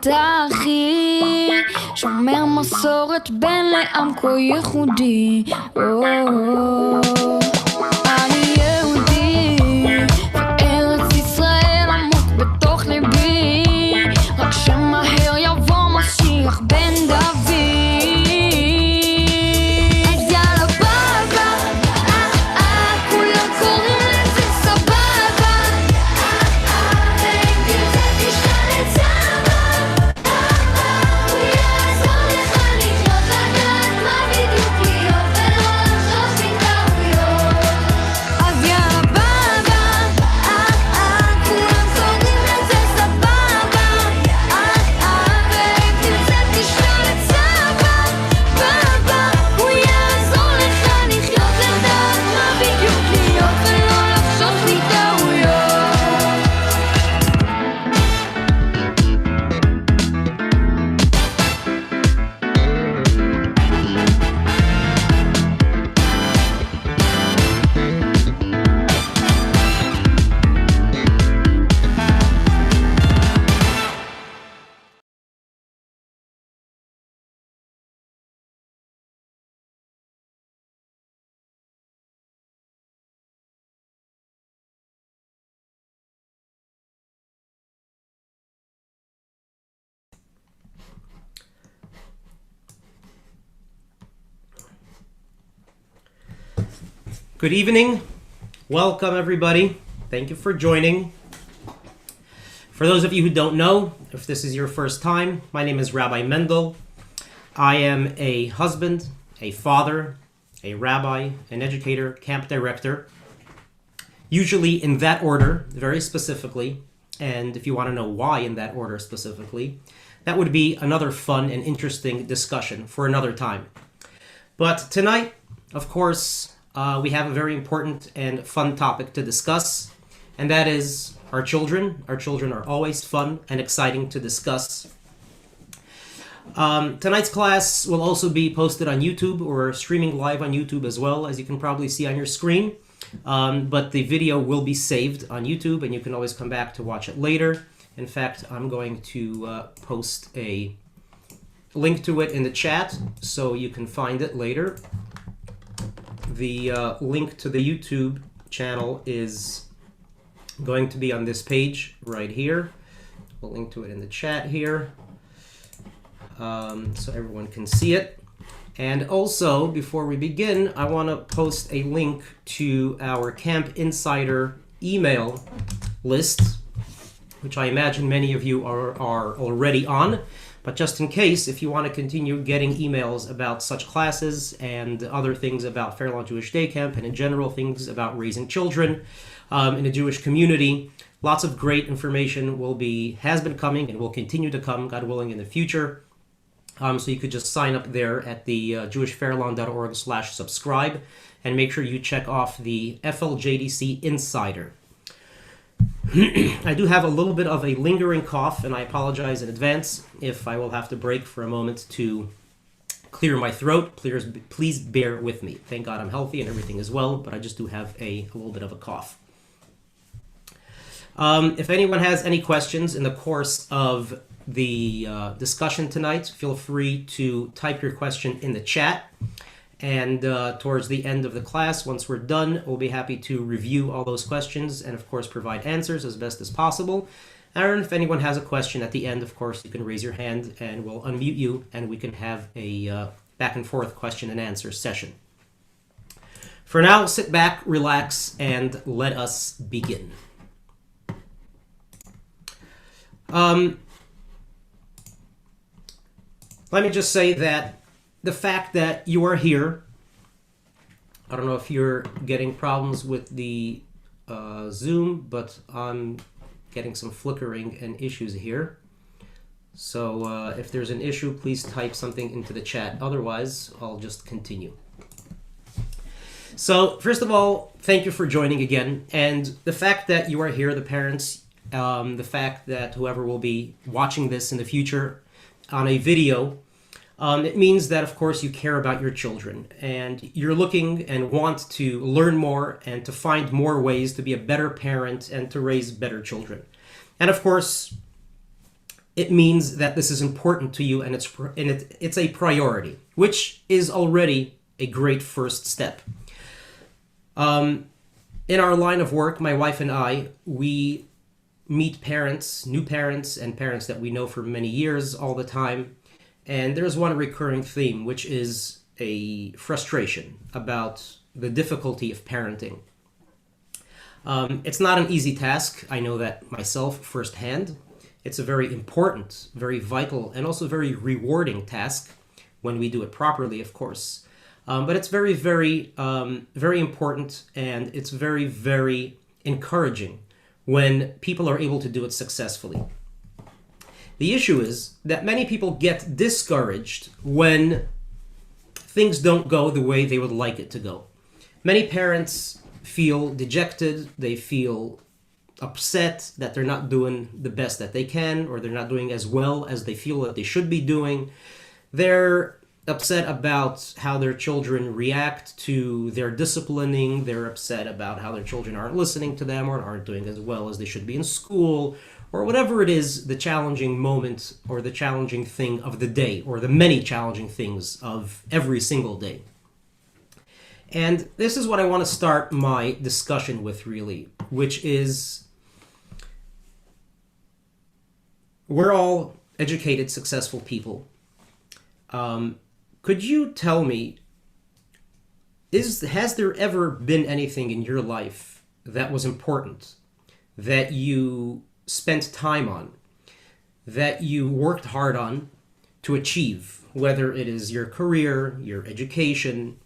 אתה אחי, שומר מסורת בן לעם כה ייחודי. אני יהודי, וארץ ישראל עמוק בתוך ליבי, רק שמהר יבוא משיח בן דוד. אז יאללה בבא, כולם קוראים לזה סבבה, ואם תרצה תשאל את סבא, הוא יעזור לך לחיות, לדעת מה בדיוק להיות, ולא לחשוב מטעויות. אז יאללה בבא, כולם קוראים לזה סבבה, ואם תרצה תשאל את סבא, הוא יעזור לך לחיות, לדעת מה בדיוק להיות, ולא לחשוב מטעויות. Good evening. Welcome, everybody. Thank you for joining. For those of you who don't know, if this is your first time, my name is Rabbi Mendel. I am a husband, a father, a rabbi, an educator, camp director, usually in that order, very specifically. And if you want to know why in that order specifically, that would be another fun and interesting discussion for another time. But tonight, of course, we have a very important and fun topic to discuss, and that is our children. Our children are always fun and exciting to discuss. Tonight's class will also be posted on YouTube or streaming live on YouTube as well, as you can probably see on your screen. But the video will be saved on YouTube, and you can always come back to watch it later. In fact, I'm going to post a link to it in the chat so you can find it later. The link to the YouTube channel is going to be on this page right here. We'll link to it in the chat here so everyone can see it. And also, before we begin, I want to post a link to our Camp Insider email list, which I imagine many of you are already on. But just in case, if you want to continue getting emails about such classes and other things about Fairlawn Jewish Day Camp and in general things about raising children in a Jewish community, lots of great information has been coming and will continue to come, God willing, in the future. So you could just sign up there at the jewishfairlawn.org/subscribe and make sure you check off the FLJDC Insider. I do have a little bit of a lingering cough, and I apologize in advance if I will have to break for a moment to clear my throat. Please bear with me. Thank God I'm healthy and everything is well, but I just do have a little bit of a cough. If anyone has any questions in the course of the discussion tonight, feel free to type your question in the chat. And towards the end of the class, once we're done, we'll be happy to review all those questions and, of course, provide answers as best as possible. And if anyone has a question at the end, of course, you can raise your hand and we'll unmute you and we can have a back and forth question and answer session. For now, sit back, relax, and let us begin. Let me just say that the fact that you are here, I don't know if you're getting problems with the Zoom, but I'm getting some flickering and issues here. So if there's an issue, please type something into the chat. Otherwise, I'll just continue. So first of all, thank you for joining again. And the fact that you are here, the parents, the fact that whoever will be watching this in the future on a video, it means that, of course, you care about your children and you're looking and want to learn more and to find more ways to be a better parent and to raise better children. And of course, it means that this is important to you and it's a priority, which is already a great first step. In our line of work, my wife and I, we meet parents, new parents, and parents that we know for many years all the time. And there's one recurring theme, which is a frustration about the difficulty of parenting. It's not an easy task. I know that myself firsthand. It's a very important, very vital, and also very rewarding task when we do it properly, of course. But it's very, very, very important, and it's very, very encouraging when people are able to do it successfully. The issue is that many people get discouraged when things don't go the way they would like it to go. Many parents feel dejected, they feel upset that they're not doing the best that they can, or they're not doing as well as they feel that they should be doing. They're upset about how their children react to their disciplining. They're upset about how their children aren't listening to them or aren't doing as well as they should be in school, or whatever it is, the challenging moment or the challenging thing of the day, or the many challenging things of every single day. And this is what I want to start my discussion with, really, which is we're all educated, successful people. Could you tell me, has there ever been anything in your life that was important, that you spent time on, that you worked hard on to achieve, whether it is your career, your education,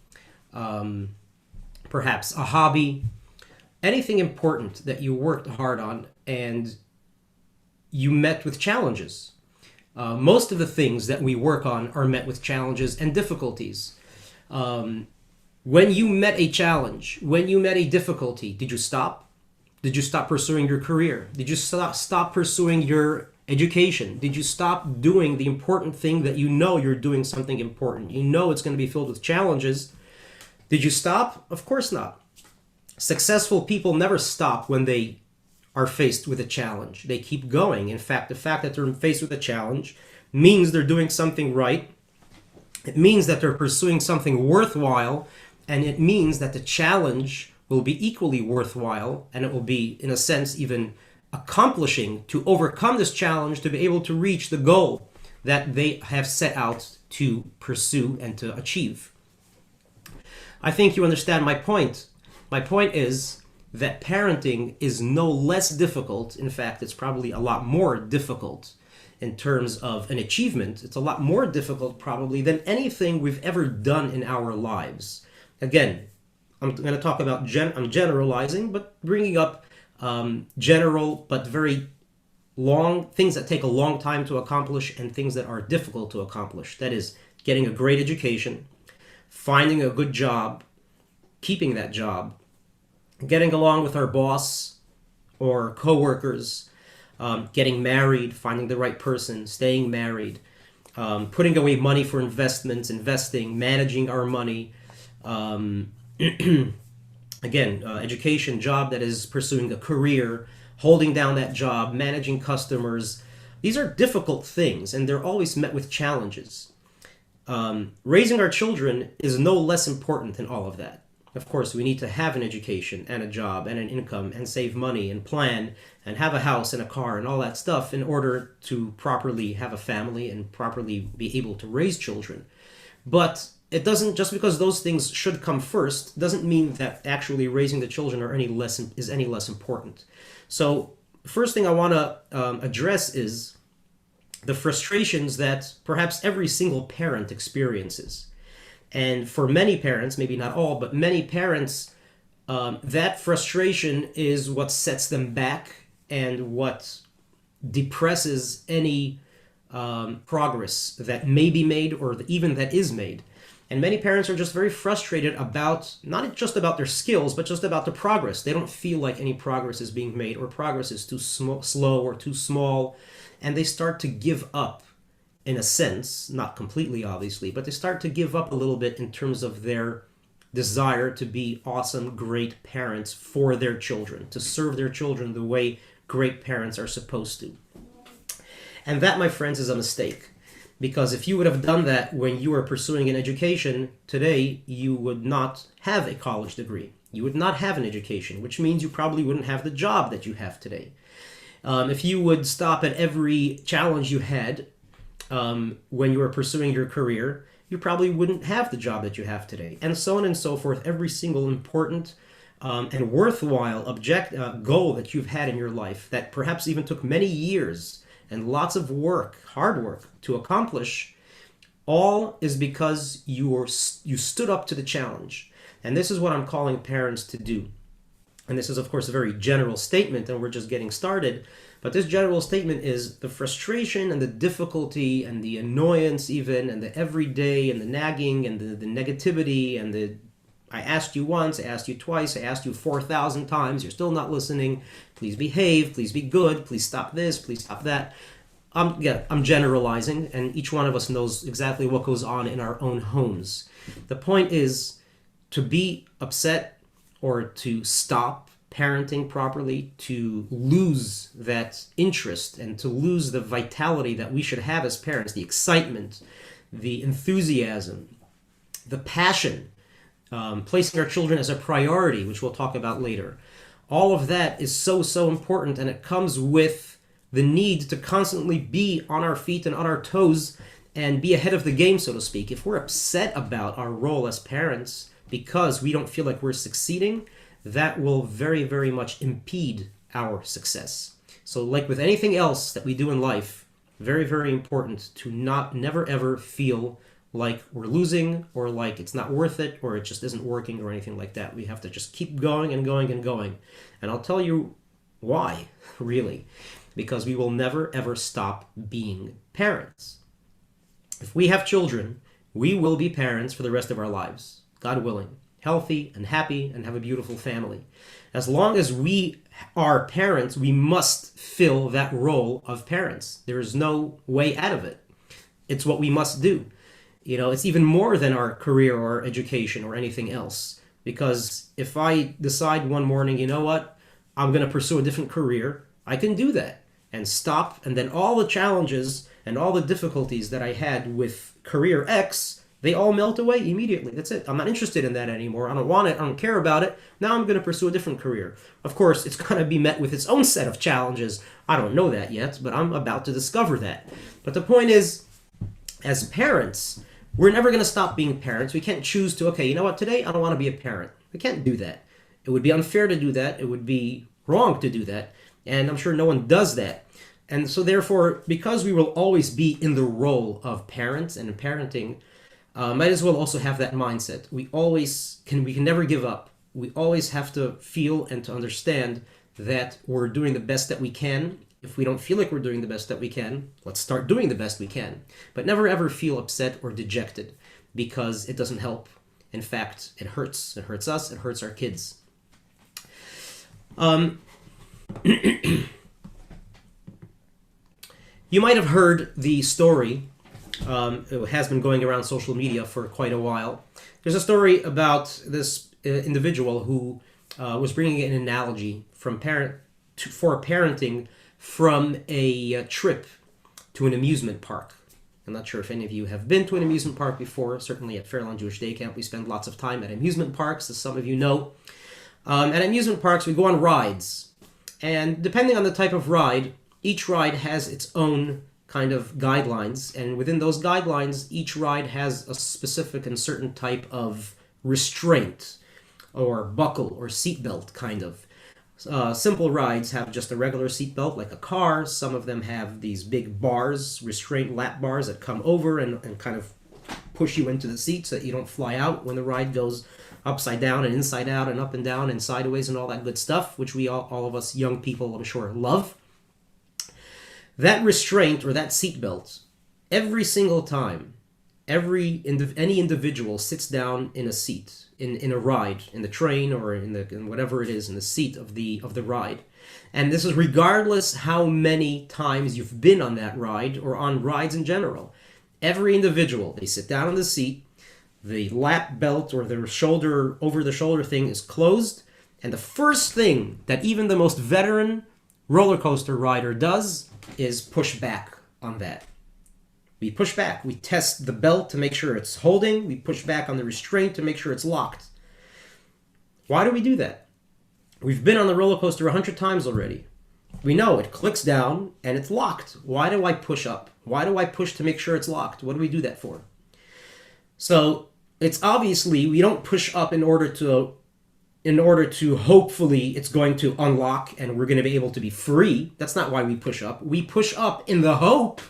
perhaps a hobby, anything important that you worked hard on and you met with challenges? Most of the things that we work on are met with challenges and difficulties. When you met a challenge, when you met a difficulty, did you stop? Did you stop pursuing your career? Did you stop pursuing your education? Did you stop doing the important thing that you know you're doing something important? You know it's going to be filled with challenges. Did you stop? Of course not. Successful people never stop when they are faced with a challenge. They keep going. In fact, the fact that they're faced with a challenge means they're doing something right. It means that they're pursuing something worthwhile, and it means that the challenge will be equally worthwhile, and it will be, in a sense, even accomplishing to overcome this challenge to be able to reach the goal that they have set out to pursue and to achieve. I think you understand my point. My point is that parenting is no less difficult. In fact, it's probably a lot more difficult in terms of an achievement. It's a lot more difficult probably than anything we've ever done in our lives. Again, I'm going to talk about, I'm generalizing, but bringing up general but very long things that take a long time to accomplish and things that are difficult to accomplish. That is, getting a great education, finding a good job, keeping that job, getting along with our boss or coworkers, getting married, finding the right person, staying married, putting away money for investments, investing, managing our money. Again, education, job that is pursuing a career, holding down that job, managing customers. These are difficult things, and they're always met with challenges. Raising our children is no less important than all of that. Of course, we need to have an education and a job and an income and save money and plan and have a house and a car and all that stuff in order to properly have a family and properly be able to raise children. But it doesn't, just because those things should come first, doesn't mean that actually raising the children is any less important. So first thing I want to address is the frustrations that perhaps every single parent experiences. And for many parents, maybe not all, but many parents, that frustration is what sets them back and what depresses any progress that may be made or even that is made. And many parents are just very frustrated about, not just about their skills, but just about the progress. They don't feel like any progress is being made, or progress is too slow or too small, and they start to give up. In a sense, not completely obviously, but they start to give up a little bit in terms of their desire to be awesome, great parents for their children, to serve their children the way great parents are supposed to. And that, my friends, is a mistake. Because if you would have done that when you were pursuing an education, today you would not have a college degree. You would not have an education, which means you probably wouldn't have the job that you have today. If you would stop at every challenge you had when you were pursuing your career, you probably wouldn't have the job that you have today. And so on and so forth. Every single important and worthwhile goal that you've had in your life that perhaps even took many years and lots of work, hard work, to accomplish, all is because you stood up to the challenge. And this is what I'm calling parents to do. And this is, of course, a very general statement, and we're just getting started. But this general statement is the frustration and the difficulty and the annoyance even, and the everyday and the nagging and the negativity and the I asked you once, I asked you twice, I asked you 4,000 times, you're still not listening. Please behave, please be good, please stop this, please stop that. I'm generalizing, and each one of us knows exactly what goes on in our own homes. The point is to be upset or to stop parenting properly, to lose that interest and to lose the vitality that we should have as parents, the excitement, the enthusiasm, the passion, placing our children as a priority, which we'll talk about later. All of that is so important, and it comes with the need to constantly be on our feet and on our toes and be ahead of the game, so to speak. If we're upset about our role as parents because we don't feel like we're succeeding, that will very much impede our success. So like with anything else that we do in life, very important to never ever feel like we're losing or like it's not worth it or it just isn't working or anything like that. We have to just keep going and going and going. And I'll tell you why, really. Because we will never ever stop being parents. If we have children, we will be parents for the rest of our lives, God willing, healthy and happy and have a beautiful family. As long as we are parents, we must fill that role of parents. There is no way out of it. It's what we must do. You know, it's even more than our career or education or anything else. Because if I decide one morning, you know what, I'm going to pursue a different career, I can do that and stop. And then all the challenges and all the difficulties that I had with career X, they all melt away immediately. That's it. I'm not interested in that anymore. I don't want it. I don't care about it. Now I'm going to pursue a different career. Of course, it's going to be met with its own set of challenges. I don't know that yet, but I'm about to discover that. But the point is, as parents, we're never going to stop being parents. We can't choose to, okay, you know what, today I don't want to be a parent. We can't do that. It would be unfair to do that. It would be wrong to do that. And I'm sure no one does that. And so therefore, because we will always be in the role of parents and parenting, might as well also have that mindset. We can never give up. We always have to feel and to understand that we're doing the best that we can. If we don't feel like we're doing the best that we can, let's start doing the best we can. But never ever feel upset or dejected because it doesn't help. In fact, it hurts. It hurts us. It hurts our kids. You might have heard the story. It has been going around social media for quite a while. There's a story about this individual who was bringing an analogy for parenting from a trip to an amusement park. I'm not sure if any of you have been to an amusement park before. Certainly at Fairlawn Jewish Day Camp, we spend lots of time at amusement parks, as some of you know. At amusement parks, we go on rides. And depending on the type of ride, each ride has its own kind of guidelines. And within those guidelines, each ride has a specific and certain type of restraint or buckle or seatbelt kind of. Simple rides have just a regular seatbelt like a car. Some of them have these big bars, restraint lap bars that come over and kind of push you into the seat so that you don't fly out when the ride goes upside down and inside out and up and down and sideways and all that good stuff, which we all of us young people, I'm sure, love. That restraint or that seatbelt, every single time, any individual sits down in a seat, in a ride, in the train or in whatever it is, in the seat of the ride. And this is regardless how many times you've been on that ride or on rides in general. Every individual, they sit down in the seat, the lap belt or the shoulder, over the shoulder thing is closed, and the first thing that even the most veteran roller coaster rider does is push back on that. We push back. We test the belt to make sure it's holding. We push back on the restraint to make sure it's locked. Why do we do that? We've been on the roller coaster 100 times already. We know it clicks down and it's locked. Why do I push up? Why do I push to make sure it's locked? What do we do that for? So it's obviously we don't push up in order to hopefully it's going to unlock and we're going to be able to be free. That's not why we push up. We push up in the hope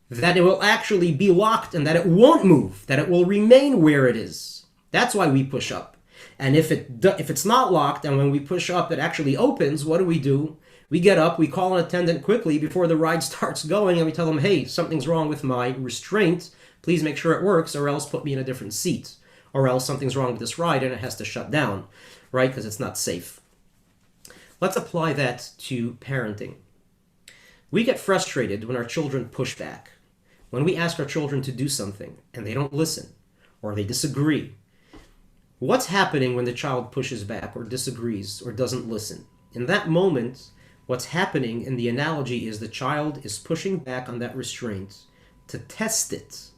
that it will actually be locked and that it won't move, that it will remain where it is. That's why we push up. And if it's not locked and when we push up it actually opens, what do? We get up, we call an attendant quickly before the ride starts going and we tell them, hey, something's wrong with my restraint. Please make sure it works or else put me in a different seat. Or else something's wrong with this ride and it has to shut down, right? Because it's not safe. Let's apply that to parenting. We get frustrated when our children push back. When we ask our children to do something and they don't listen or they disagree. What's happening when the child pushes back or disagrees or doesn't listen? In that moment, what's happening in the analogy is the child is pushing back on that restraint to test it.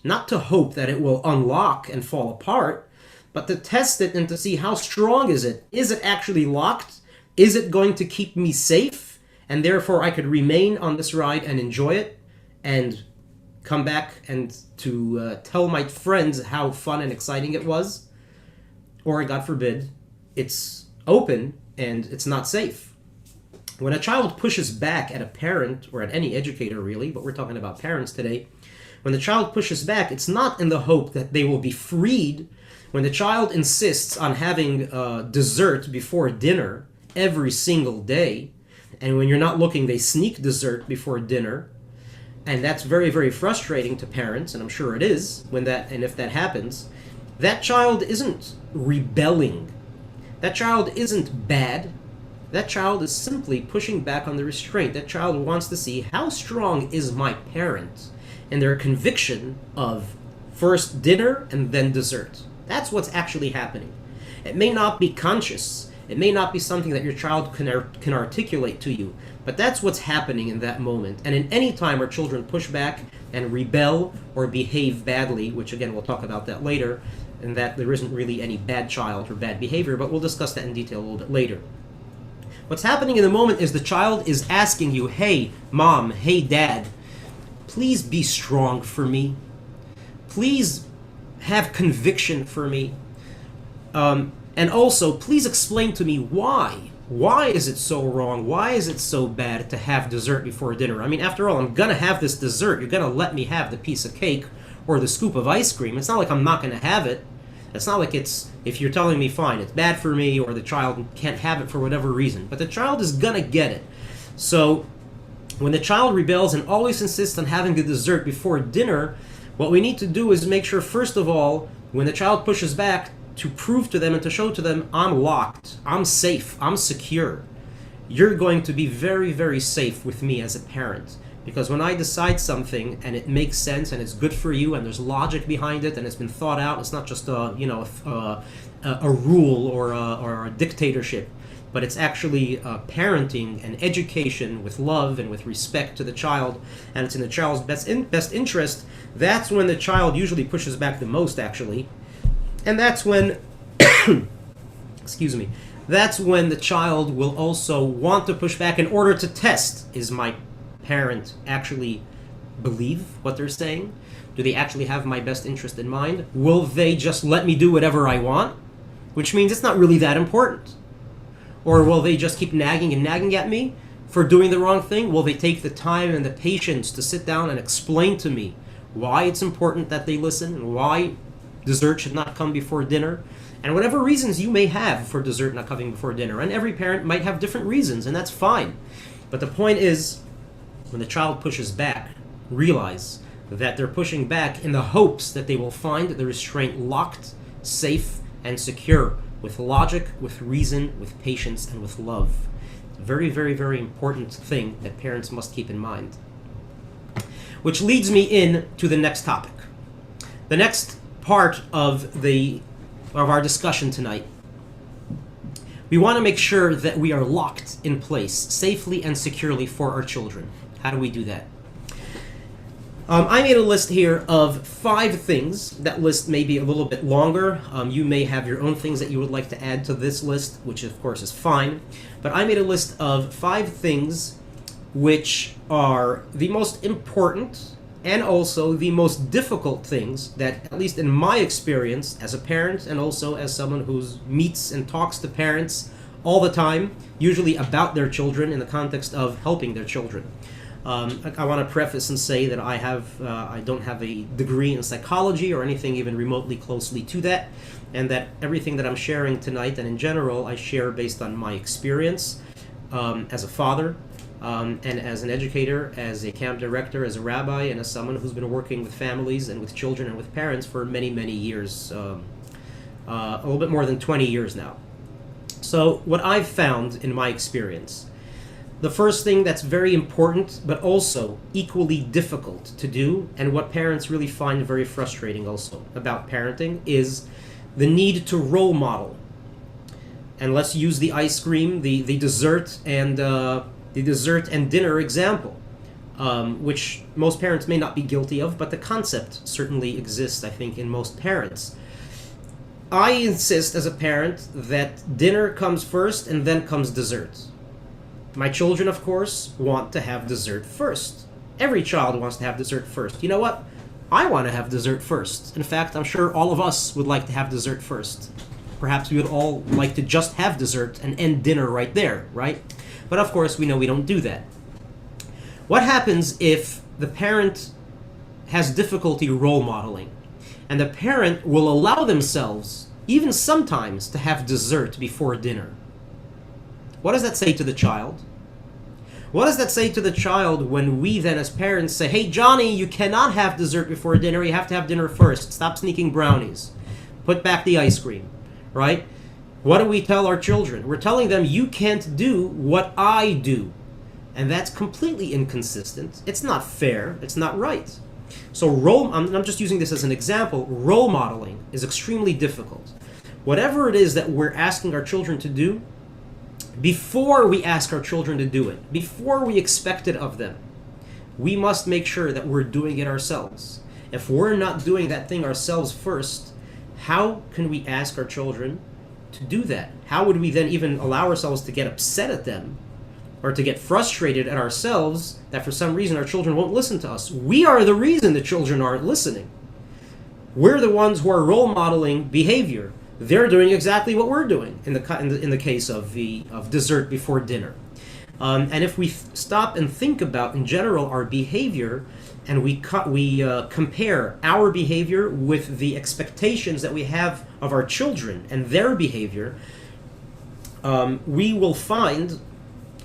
Not to hope that it will unlock and fall apart, but to test it and to see how strong is it? Is it actually locked? Is it going to keep me safe? And therefore I could remain on this ride and enjoy it and come back and to tell my friends how fun and exciting it was? Or, God forbid, it's open and it's not safe. When a child pushes back at a parent, or at any educator really, but we're talking about parents today, when the child pushes back, it's not in the hope that they will be freed. When the child insists on having dessert before dinner every single day, and when you're not looking, they sneak dessert before dinner, and that's very, very frustrating to parents, and I'm sure it is, if that happens, that child isn't rebelling. That child isn't bad. That child is simply pushing back on the restraint. That child wants to see how strong is my parent in their conviction of first dinner and then dessert. That's what's actually happening. It may not be conscious. It may not be something that your child can articulate to you, but that's what's happening in that moment. And in any time our children push back and rebel or behave badly, which again we'll talk about that later, and that there isn't really any bad child or bad behavior, but we'll discuss that in detail a little bit later. What's happening in the moment is the child is asking you, hey, mom, hey, dad, please be strong for me. Please have conviction for me. And also, please explain to me why. Why is it so wrong? Why is it so bad to have dessert before dinner? I mean, after all, I'm going to have this dessert. You're going to let me have the piece of cake or the scoop of ice cream. It's not like I'm not going to have it. It's not like if you're telling me, fine, it's bad for me, or the child can't have it for whatever reason. But the child is going to get it. So when the child rebels and always insists on having the dessert before dinner, what we need to do is make sure, first of all, when the child pushes back, to prove to them and to show to them, I'm locked, I'm safe, I'm secure. You're going to be very, very safe with me as a parent. Because when I decide something and it makes sense and it's good for you and there's logic behind it and it's been thought out, it's not just a rule or a dictatorship, but it's actually parenting and education with love and with respect to the child, and it's in the child's best interest. That's when the child usually pushes back the most, actually, and that's when, that's when the child will also want to push back in order to test: is my parent actually believe what they're saying? Do they actually have my best interest in mind? Will they just let me do whatever I want? Which means it's not really that important. Or will they just keep nagging and nagging at me for doing the wrong thing? Will they take the time and the patience to sit down and explain to me why it's important that they listen and why dessert should not come before dinner? And whatever reasons you may have for dessert not coming before dinner. And every parent might have different reasons, and that's fine. But the point is, when the child pushes back, realize that they're pushing back in the hopes that they will find the restraint locked, safe, and secure, with logic, with reason, with patience, and with love. Very, very, very important thing that parents must keep in mind. Which leads me in to the next topic. The next part of our discussion tonight. We want to make sure that we are locked in place safely and securely for our children. How do we do that? I made a list here of 5 things. That list may be a little bit longer. You may have your own things that you would like to add to this list, which of course is fine. But I made a list of 5 things which are the most important and also the most difficult things that, at least in my experience as a parent and also as someone who meets and talks to parents all the time, usually about their children in the context of helping their children. I want to preface and say that I don't have a degree in psychology or anything even remotely closely to that, and that everything that I'm sharing tonight and in general I share based on my experience as a father, and as an educator, as a camp director, as a rabbi, and as someone who's been working with families and with children and with parents for many, many years, a little bit more than 20 years now. So what I've found in my experience, the first thing that's very important but also equally difficult to do, and what parents really find very frustrating also about parenting, is the need to role model. And let's use the ice cream, the dessert and dinner example, which most parents may not be guilty of, but the concept certainly exists, I think, in most parents. I insist as a parent that dinner comes first and then comes dessert. My children, of course, want to have dessert first. Every child wants to have dessert first. You know what? I want to have dessert first. In fact, I'm sure all of us would like to have dessert first. Perhaps we would all like to just have dessert and end dinner right there, right? But of course, we know we don't do that. What happens if the parent has difficulty role modeling, and the parent will allow themselves, even sometimes, to have dessert before dinner? What does that say to the child? What does that say to the child when we then as parents say, hey Johnny, you cannot have dessert before dinner, you have to have dinner first. Stop sneaking brownies. Put back the ice cream, right? What do we tell our children? We're telling them, you can't do what I do. And that's completely inconsistent. It's not fair. It's not right. So I'm just using this as an example. Role modeling is extremely difficult. Whatever it is that we're asking our children to do, before we ask our children to do it, before we expect it of them, we must make sure that we're doing it ourselves. If we're not doing that thing ourselves first, how can we ask our children to do that? How would we then even allow ourselves to get upset at them or to get frustrated at ourselves that for some reason our children won't listen to us? We are the reason the children aren't listening. We're the ones who are role modeling behavior. They're doing exactly what we're doing in the case of dessert before dinner. And if we stop and think about, in general, our behavior, and we compare our behavior with the expectations that we have of our children and their behavior, we will find,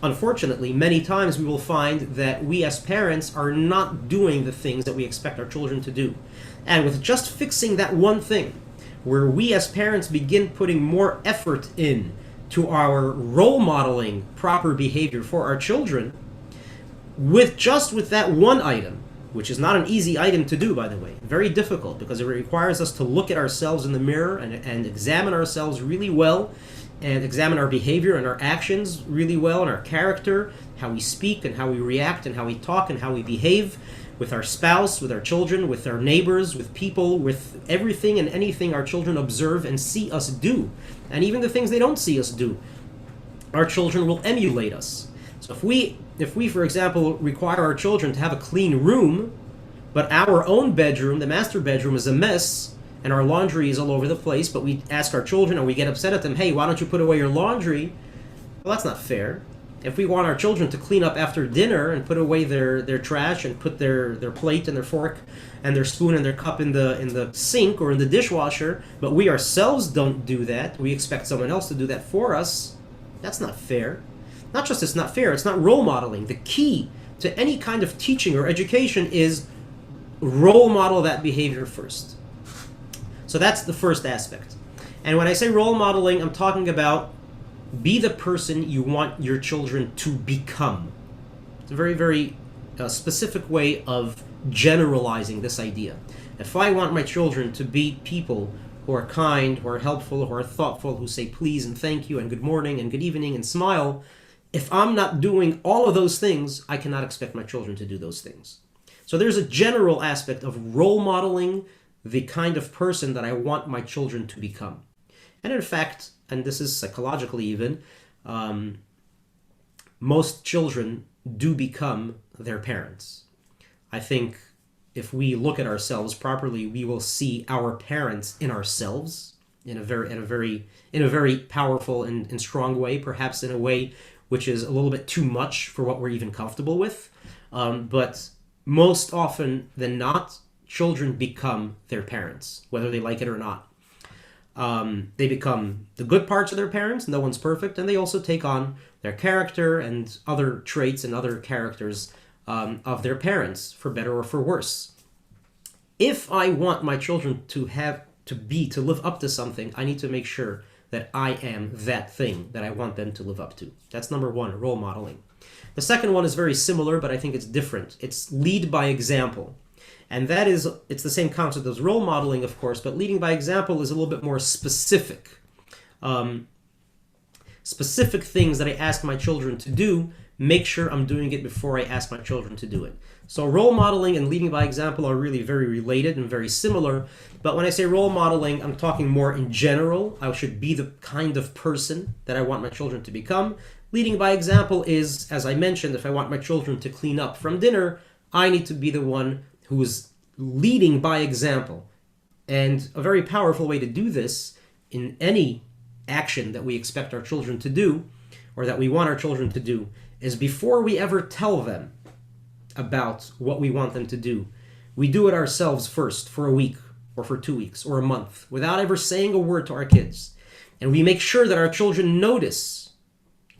unfortunately, many times we will find that we as parents are not doing the things that we expect our children to do. And with just fixing that one thing, where we as parents begin putting more effort in to our role modeling proper behavior for our children, with that one item, which is not an easy item to do, by the way, very difficult, because it requires us to look at ourselves in the mirror and examine ourselves really well, and examine our behavior and our actions really well, and our character, how we speak and how we react and how we talk and how we behave with our spouse, with our children, with our neighbors, with people, with everything and anything our children observe and see us do. And even the things they don't see us do, our children will emulate us. So if we, for example, require our children to have a clean room, but our own bedroom, the master bedroom, is a mess, and our laundry is all over the place, but we ask our children or we get upset at them, hey, why don't you put away your laundry? Well, that's not fair. If we want our children to clean up after dinner and put away their trash and put their plate and their fork and their spoon and their cup in the sink or in the dishwasher, but we ourselves don't do that, we expect someone else to do that for us, that's not fair. Not just it's not fair, it's not role modeling. The key to any kind of teaching or education is role model that behavior first. So that's the first aspect. And when I say role modeling, I'm talking about be the person you want your children to become. It's a very, very specific way of generalizing this idea. If I want my children to be people who are kind, who are helpful, who are thoughtful, who say please and thank you and good morning and good evening and smile, if I'm not doing all of those things, I cannot expect my children to do those things. So there's a general aspect of role modeling the kind of person that I want my children to become. And in fact, and this is psychologically even, most children do become their parents. I think if we look at ourselves properly, we will see our parents in ourselves in a very powerful and strong way, perhaps in a way which is a little bit too much for what we're even comfortable with. But most often than not, children become their parents, whether they like it or not. They become the good parts of their parents. No one's perfect. And they also take on their character and other traits and other characters of their parents, for better or for worse. If I want my children to live up to something, I need to make sure that I am that thing that I want them to live up to. That's number one, role modeling. The second one is very similar, but I think it's different. It's lead by example. And that is, it's the same concept as role modeling, of course, but leading by example is a little bit more specific. Specific things that I ask my children to do, make sure I'm doing it before I ask my children to do it. So role modeling and leading by example are really very related and very similar. But when I say role modeling, I'm talking more in general. I should be the kind of person that I want my children to become. Leading by example is, as I mentioned, if I want my children to clean up from dinner, I need to be the one who is leading by example. And a very powerful way to do this in any action that we expect our children to do, or that we want our children to do, is before we ever tell them about what we want them to do, we do it ourselves first for a week or for 2 weeks or a month without ever saying a word to our kids. And we make sure that our children notice.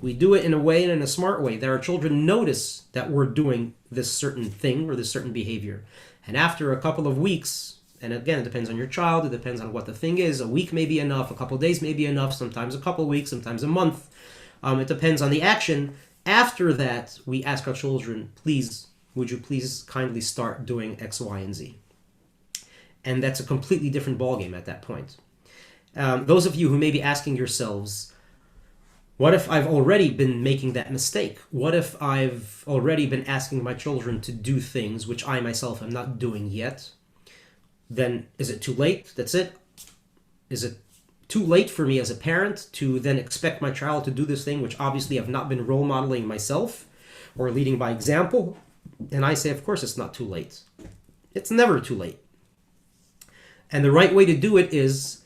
We do it in a way and in a smart way that our children notice that we're doing this certain thing or this certain behavior. And after a couple of weeks, and again, it depends on your child, it depends on what the thing is. A week may be enough, a couple of days may be enough, sometimes a couple of weeks, sometimes a month. It depends on the action. After that, we ask our children, would you please kindly start doing X, Y, and Z? And that's a completely different ballgame at that point. Those of you who may be asking yourselves, what if I've already been making that mistake? What if I've already been asking my children to do things which I myself am not doing yet? Then is it too late? That's it? Is it too late for me as a parent to then expect my child to do this thing which obviously I've not been role modeling myself or leading by example? And I say, of course it's not too late. It's never too late. And the right way to do it is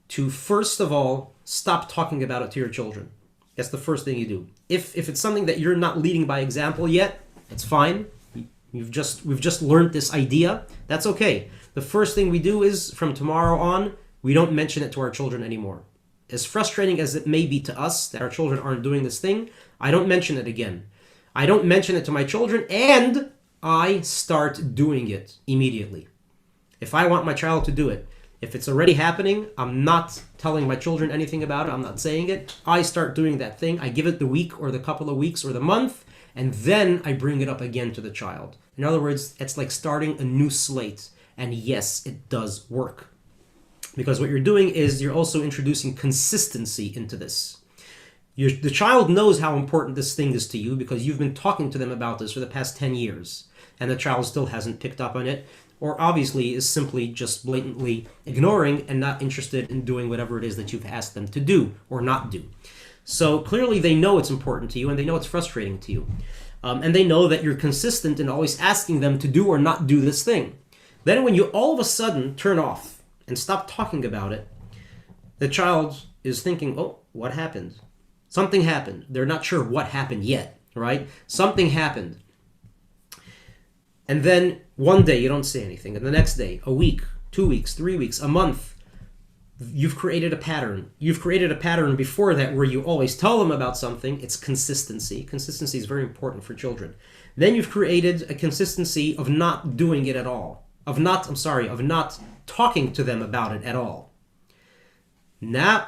to, first of all, stop talking about it to your children. That's the first thing you do. If it's something that you're not leading by example yet, it's fine. We've just learned this idea. That's okay. The first thing we do is, from tomorrow on, we don't mention it to our children anymore. As frustrating as it may be to us that our children aren't doing this thing, I don't mention it again. I don't mention it to my children, and I start doing it immediately. If I want my child to do it, if it's already happening, I'm not telling my children anything about it. I'm not saying it. I start doing that thing. I give it the week or the couple of weeks or the month, and then I bring it up again to the child. In other words, it's like starting a new slate. And yes, it does work. Because what you're doing is you're also introducing consistency into this. The child knows how important this thing is to you because you've been talking to them about this for the past 10 years. And the child still hasn't picked up on it, or obviously is simply just blatantly ignoring and not interested in doing whatever it is that you've asked them to do or not do. So clearly they know it's important to you, and they know it's frustrating to you. And they know that you're consistent in always asking them to do or not do this thing. Then when you all of a sudden turn off and stop talking about it, the child is thinking, oh, what happened? Something happened. They're not sure what happened yet, right? Something happened. And then one day you don't say anything, and the next day, a week, 2 weeks, 3 weeks, a month, you've created a pattern. You've created a pattern before that where you always tell them about something. It's consistency. Consistency is very important for children. Then you've created a consistency of not doing it at all. Of not talking to them about it at all. Now,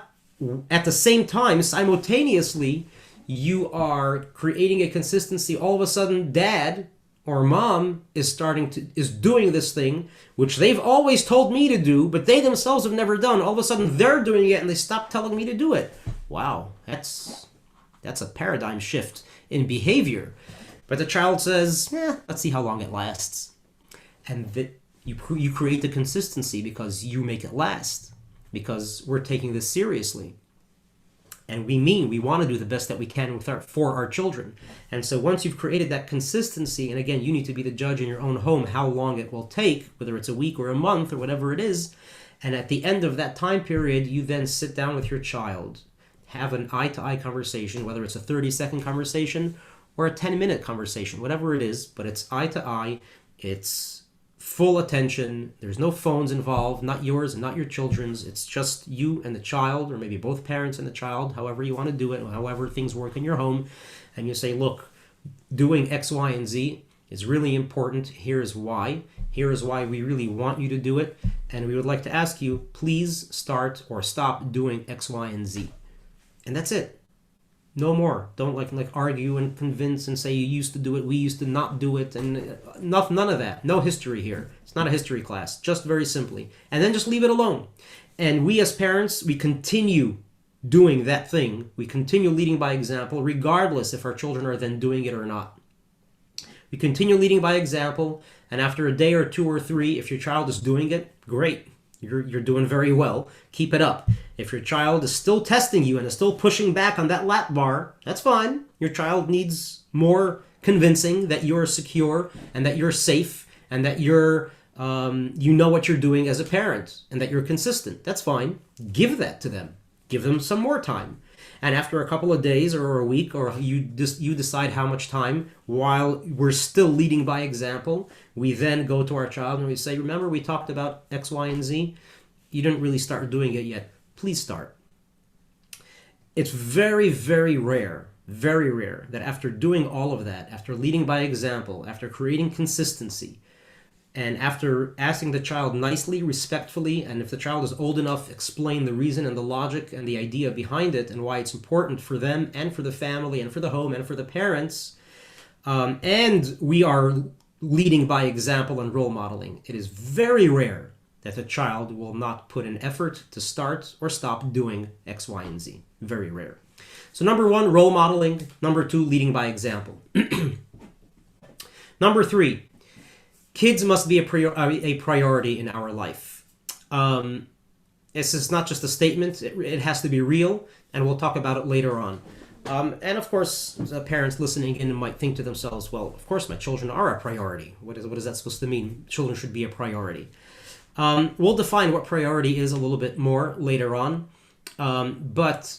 at the same time, simultaneously, you are creating a consistency. All of a sudden, dad or mom is doing this thing, which they've always told me to do, but they themselves have never done. All of a sudden, they're doing it, and they stop telling me to do it. Wow, that's a paradigm shift in behavior. But the child says, let's see how long it lasts. and that you create the consistency because you make it last, because we're taking this seriously. And we want to do the best that we can for our children. And so once you've created that consistency, and again, you need to be the judge in your own home how long it will take, whether it's a week or a month or whatever it is. And at the end of that time period, you then sit down with your child, have an eye-to-eye conversation, whether it's a 30-second conversation or a 10-minute conversation, whatever it is, but it's eye-to-eye, it's full attention. There's no phones involved, not yours and not your children's. It's just you and the child, or maybe both parents and the child, however you want to do it, however things work in your home. And you say, look, doing X, Y, and Z is really important. Here is why. Here is why we really want you to do it. And we would like to ask you, please start or stop doing X, Y, and Z. And that's it. No more. Don't like argue and convince and say you used to do it, we used to not do it, and none of that. No history here. It's not a history class. Just very simply. And then just leave it alone. And we as parents, we continue doing that thing. We continue leading by example, regardless if our children are then doing it or not. We continue leading by example, and after a day or two or three, if your child is doing it, great. You're doing very well. Keep it up. If your child is still testing you and is still pushing back on that lap bar, that's fine. Your child needs more convincing that you're secure and that you're safe and that you know what you're doing as a parent and that you're consistent. That's fine. Give that to them. Give them some more time. And after a couple of days or a week, or you decide how much time, while we're still leading by example, we then go to our child and we say, remember we talked about X, Y, and Z? You didn't really start doing it yet. Please start. It's very, very rare that after doing all of that, after leading by example, after creating consistency, and after asking the child nicely, respectfully, and if the child is old enough, explain the reason and the logic and the idea behind it and why it's important for them and for the family and for the home and for the parents, and we are leading by example and role modeling, it is very rare that a child will not put an effort to start or stop doing X, Y, and Z. Very rare. So number one, role modeling. Number two, leading by example. Number three, kids must be a priority in our life. This is not just a statement. It has to be real, and we'll talk about it later on. And of course, parents listening in might think to themselves, well, of course my children are a priority. What is that supposed to mean? Children should be a priority. We'll define what priority is a little bit more later on. But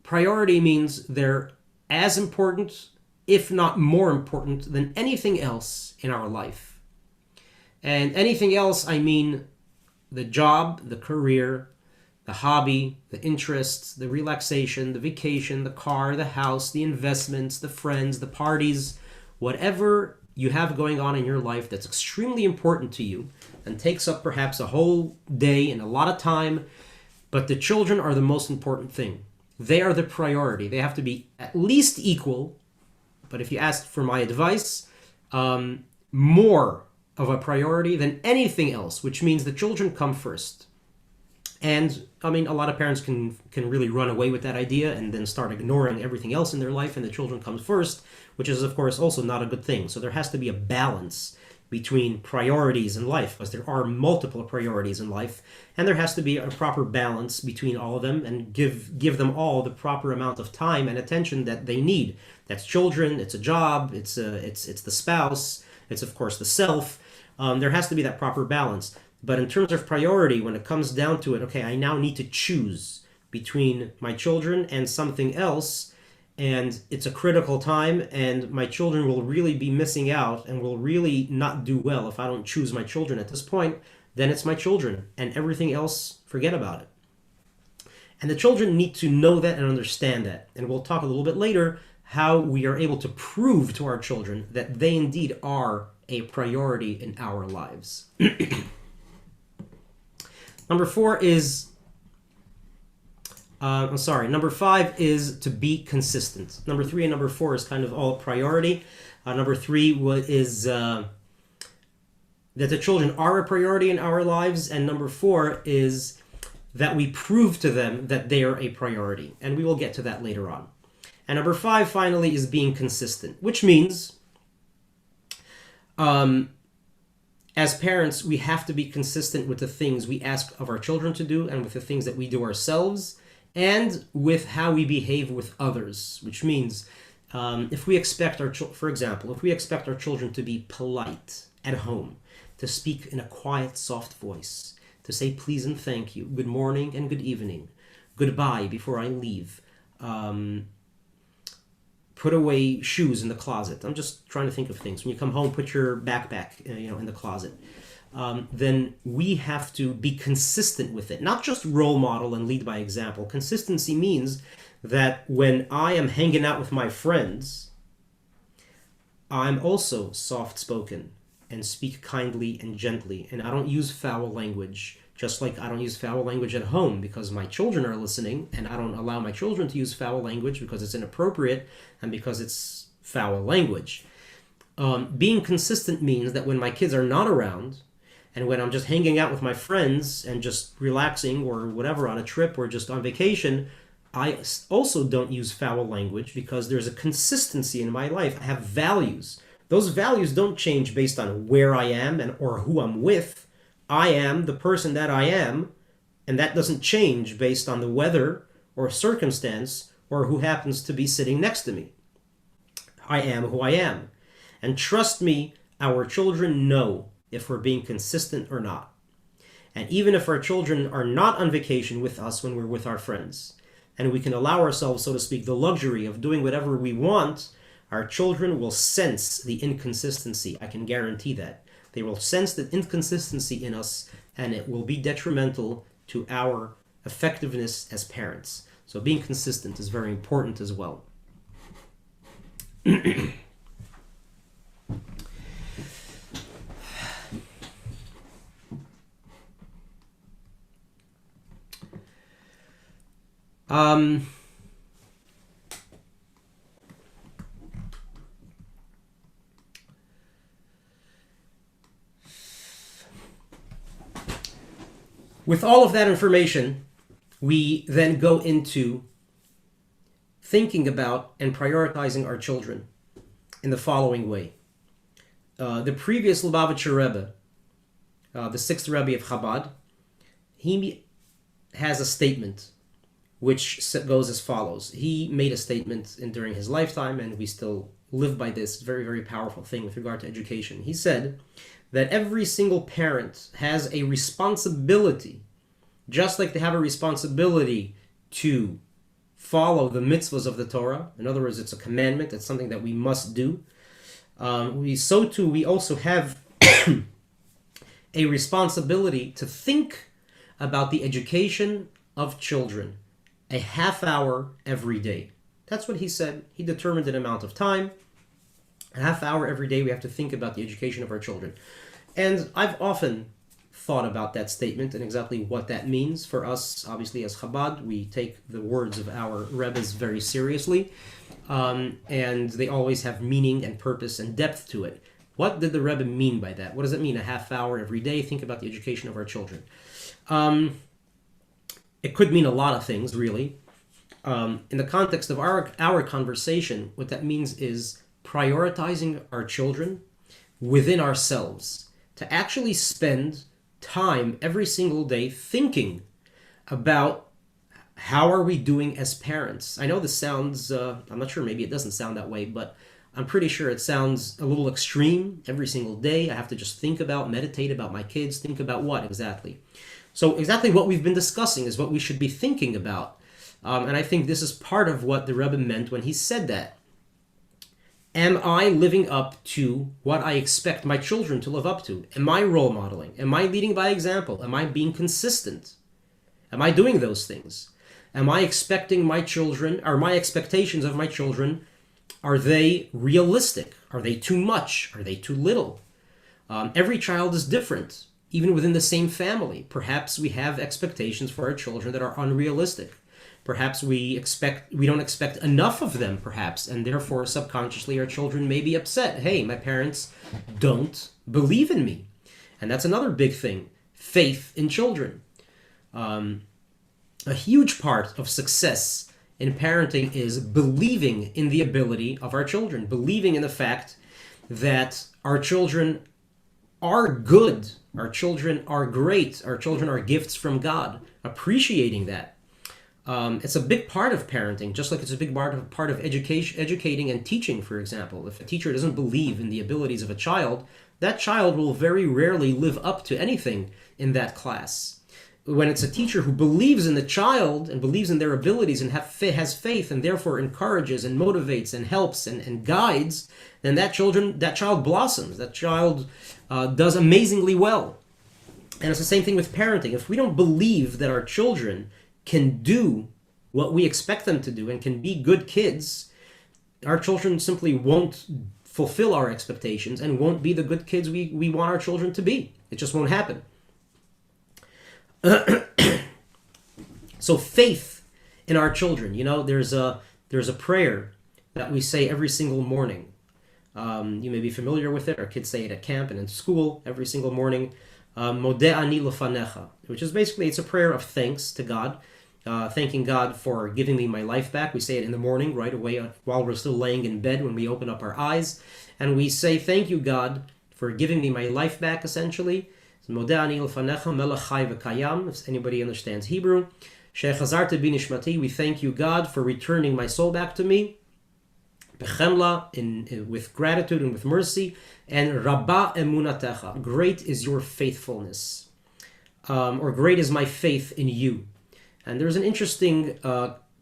priority means they're as important, if not more important, than anything else in our life. And anything else, I mean the job, the career, the hobby, the interests, the relaxation, the vacation, the car, the house, the investments, the friends, the parties, whatever you have going on in your life that's extremely important to you and takes up perhaps a whole day and a lot of time, but the children are the most important thing. They are the priority. They have to be at least equal, but if you ask for my advice, more of a priority than anything else, which means the children come first. And I mean, a lot of parents can really run away with that idea and then start ignoring everything else in their life, and the children comes first, which is of course also not a good thing. So there has to be a balance between priorities in life, because there are multiple priorities in life, and there has to be a proper balance between all of them, and give them all the proper amount of time and attention that they need. That's children, it's a job, it's the spouse, it's of course the self. There has to be that proper balance. But in terms of priority, when it comes down to it, okay, I now need to choose between my children and something else, and it's a critical time, and my children will really be missing out and will really not do well if I don't choose my children at this point, then it's my children, and everything else, forget about it. And the children need to know that and understand that. And we'll talk a little bit later how we are able to prove to our children that they indeed are a priority in our lives. Number 5 is to be consistent. Number 3 and number 4 is kind of all priority. Number 3 is that the children are a priority in our lives. And number 4 is that we prove to them that they are a priority. And we will get to that later on. And number 5, finally, is being consistent, which means as parents, we have to be consistent with the things we ask of our children to do and with the things that we do ourselves and with how we behave with others, which means if we expect for example, if we expect our children to be polite at home, to speak in a quiet, soft voice, to say please and thank you, good morning and good evening, goodbye before I leave, put away shoes in the closet. I'm just trying to think of things. When you come home, put your backpack, in the closet. Then we have to be consistent with it, not just role model and lead by example. Consistency means that when I am hanging out with my friends, I'm also soft-spoken and speak kindly and gently, and I don't use foul language. Just like I don't use foul language at home because my children are listening, and I don't allow my children to use foul language because it's inappropriate and because it's foul language. Being consistent means that when my kids are not around, and when I'm just hanging out with my friends and just relaxing or whatever on a trip or just on vacation, I also don't use foul language because there's a consistency in my life. I have values. Those values don't change based on where I am or who I'm with. I am the person that I am, and that doesn't change based on the weather or circumstance or who happens to be sitting next to me. I am who I am. And trust me, our children know if we're being consistent or not. And even if our children are not on vacation with us when we're with our friends, and we can allow ourselves, so to speak, the luxury of doing whatever we want, our children will sense the inconsistency. I can guarantee that. They will sense the inconsistency in us, and it will be detrimental to our effectiveness as parents. So being consistent is very important as well. With all of that information, we then go into thinking about and prioritizing our children in the following way. The previous Lubavitcher Rebbe, the sixth Rebbe of Chabad, he has a statement which goes as follows. He made a statement during his lifetime, and we still live by this very, very powerful thing with regard to education. He said that every single parent has a responsibility, just like they have a responsibility to follow the mitzvahs of the Torah. In other words, it's a commandment. It's something that we must do. We also have a responsibility to think about the education of children, a half hour every day. That's what he said. He determined an amount of time. A half hour every day we have to think about the education of our children. And I've often thought about that statement and exactly what that means for us. Obviously, as Chabad, we take the words of our Rebbes very seriously, and they always have meaning and purpose and depth to it. What did the Rebbe mean by that? What does it mean, a half hour every day? Think about the education of our children. It could mean a lot of things, really. In the context of our conversation, what that means is prioritizing our children within ourselves, to actually spend time every single day thinking about how are we doing as parents. I know this sounds, I'm not sure, maybe it doesn't sound that way, but I'm pretty sure it sounds a little extreme. Every single day I have to just think about, meditate about my kids, think about what exactly. So exactly what we've been discussing is what we should be thinking about. And I think this is part of what the Rebbe meant when he said that. Am I living up to what I expect my children to live up to? Am I role modeling? Am I leading by example? Am I being consistent? Am I doing those things? Am I expecting my children, are my expectations of my children, are they realistic? Are they too much? Are they too little? Every child is different, even within the same family. Perhaps we have expectations for our children that are unrealistic. Perhaps we don't expect enough of them, perhaps, and therefore subconsciously our children may be upset. Hey, my parents don't believe in me. And that's another big thing, faith in children. A huge part of success in parenting is believing in the ability of our children, believing in the fact that our children are good. Our children are great. Our children are gifts from God. Appreciating that. It's a big part of parenting, just like it's a big part of educating and teaching, for example. If a teacher doesn't believe in the abilities of a child, that child will very rarely live up to anything in that class. When it's a teacher who believes in the child and believes in their abilities and has faith and therefore encourages and motivates and helps and guides, then that child blossoms. That child does amazingly well. And it's the same thing with parenting. If we don't believe that our children can do what we expect them to do and can be good kids, our children simply won't fulfill our expectations and won't be the good kids we want our children to be. It just won't happen. So faith in our children, there's a prayer that we say every single morning. You may be familiar with it. Our kids say it at camp and in school every single morning. Modeh ani lefanecha, which is basically, it's a prayer of thanks to God, thanking God for giving me my life back. We say it in the morning right away while we're still laying in bed when we open up our eyes, and we say, thank you, God, for giving me my life back, essentially. Modeh ani lefanecha melech chai v'kayam, if anybody understands Hebrew. Shechazarta bi nishmati, we thank you, God, for returning my soul back to me. Bechemla, with gratitude and with mercy. And Rabba emunatecha, great is your faithfulness. Or great is my faith in you. And there's an interesting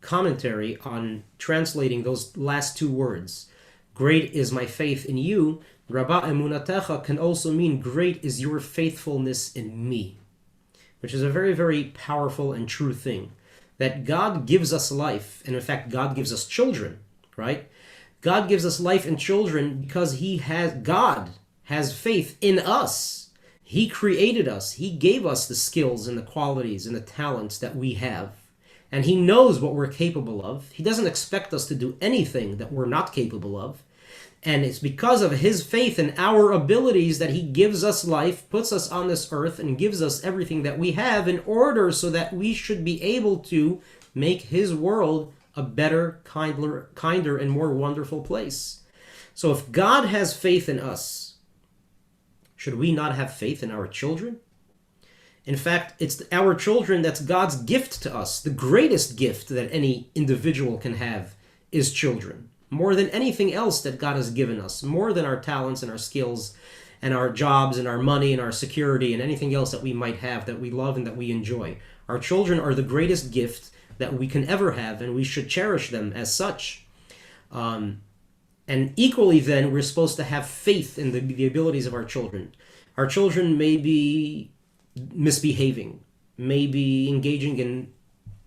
commentary on translating those last two words. Great is my faith in you. Rabba emunatecha can also mean great is your faithfulness in me, which is a very, very powerful and true thing. That God gives us life, and in fact, God gives us children, right? God gives us life and children because God has faith in us. He created us. He gave us the skills and the qualities and the talents that we have. And He knows what we're capable of. He doesn't expect us to do anything that we're not capable of. And it's because of His faith in our abilities that He gives us life, puts us on this earth, and gives us everything that we have in order so that we should be able to make His world a better, kinder, and more wonderful place. So if God has faith in us, should we not have faith in our children? In fact, it's our children that's God's gift to us. The greatest gift that any individual can have is children. More than anything else that God has given us, more than our talents and our skills and our jobs and our money and our security and anything else that we might have that we love and that we enjoy. Our children are the greatest gift that we can ever have, and we should cherish them as such. And equally then, we're supposed to have faith in the abilities of our children. Our children may be misbehaving, may be engaging in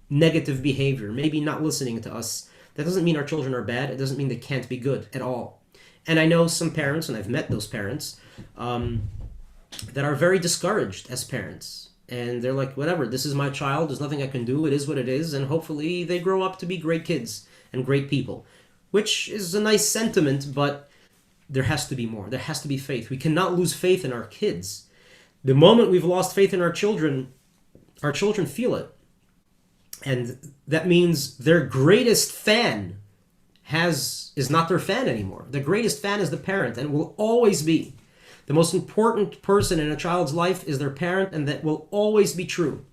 negative behavior, maybe not listening to us. That doesn't mean our children are bad. It doesn't mean they can't be good at all. And I know some parents, and I've met those parents, that are very discouraged as parents. And they're like, whatever, this is my child, there's nothing I can do, it is what it is, and hopefully they grow up to be great kids and great people. Which is a nice sentiment, but there has to be more. There has to be faith. We cannot lose faith in our kids. The moment we've lost faith in our children feel it. And that means their greatest fan is not their fan anymore. The greatest fan is the parent, and will always be. The most important person in a child's life is their parent, and that will always be true.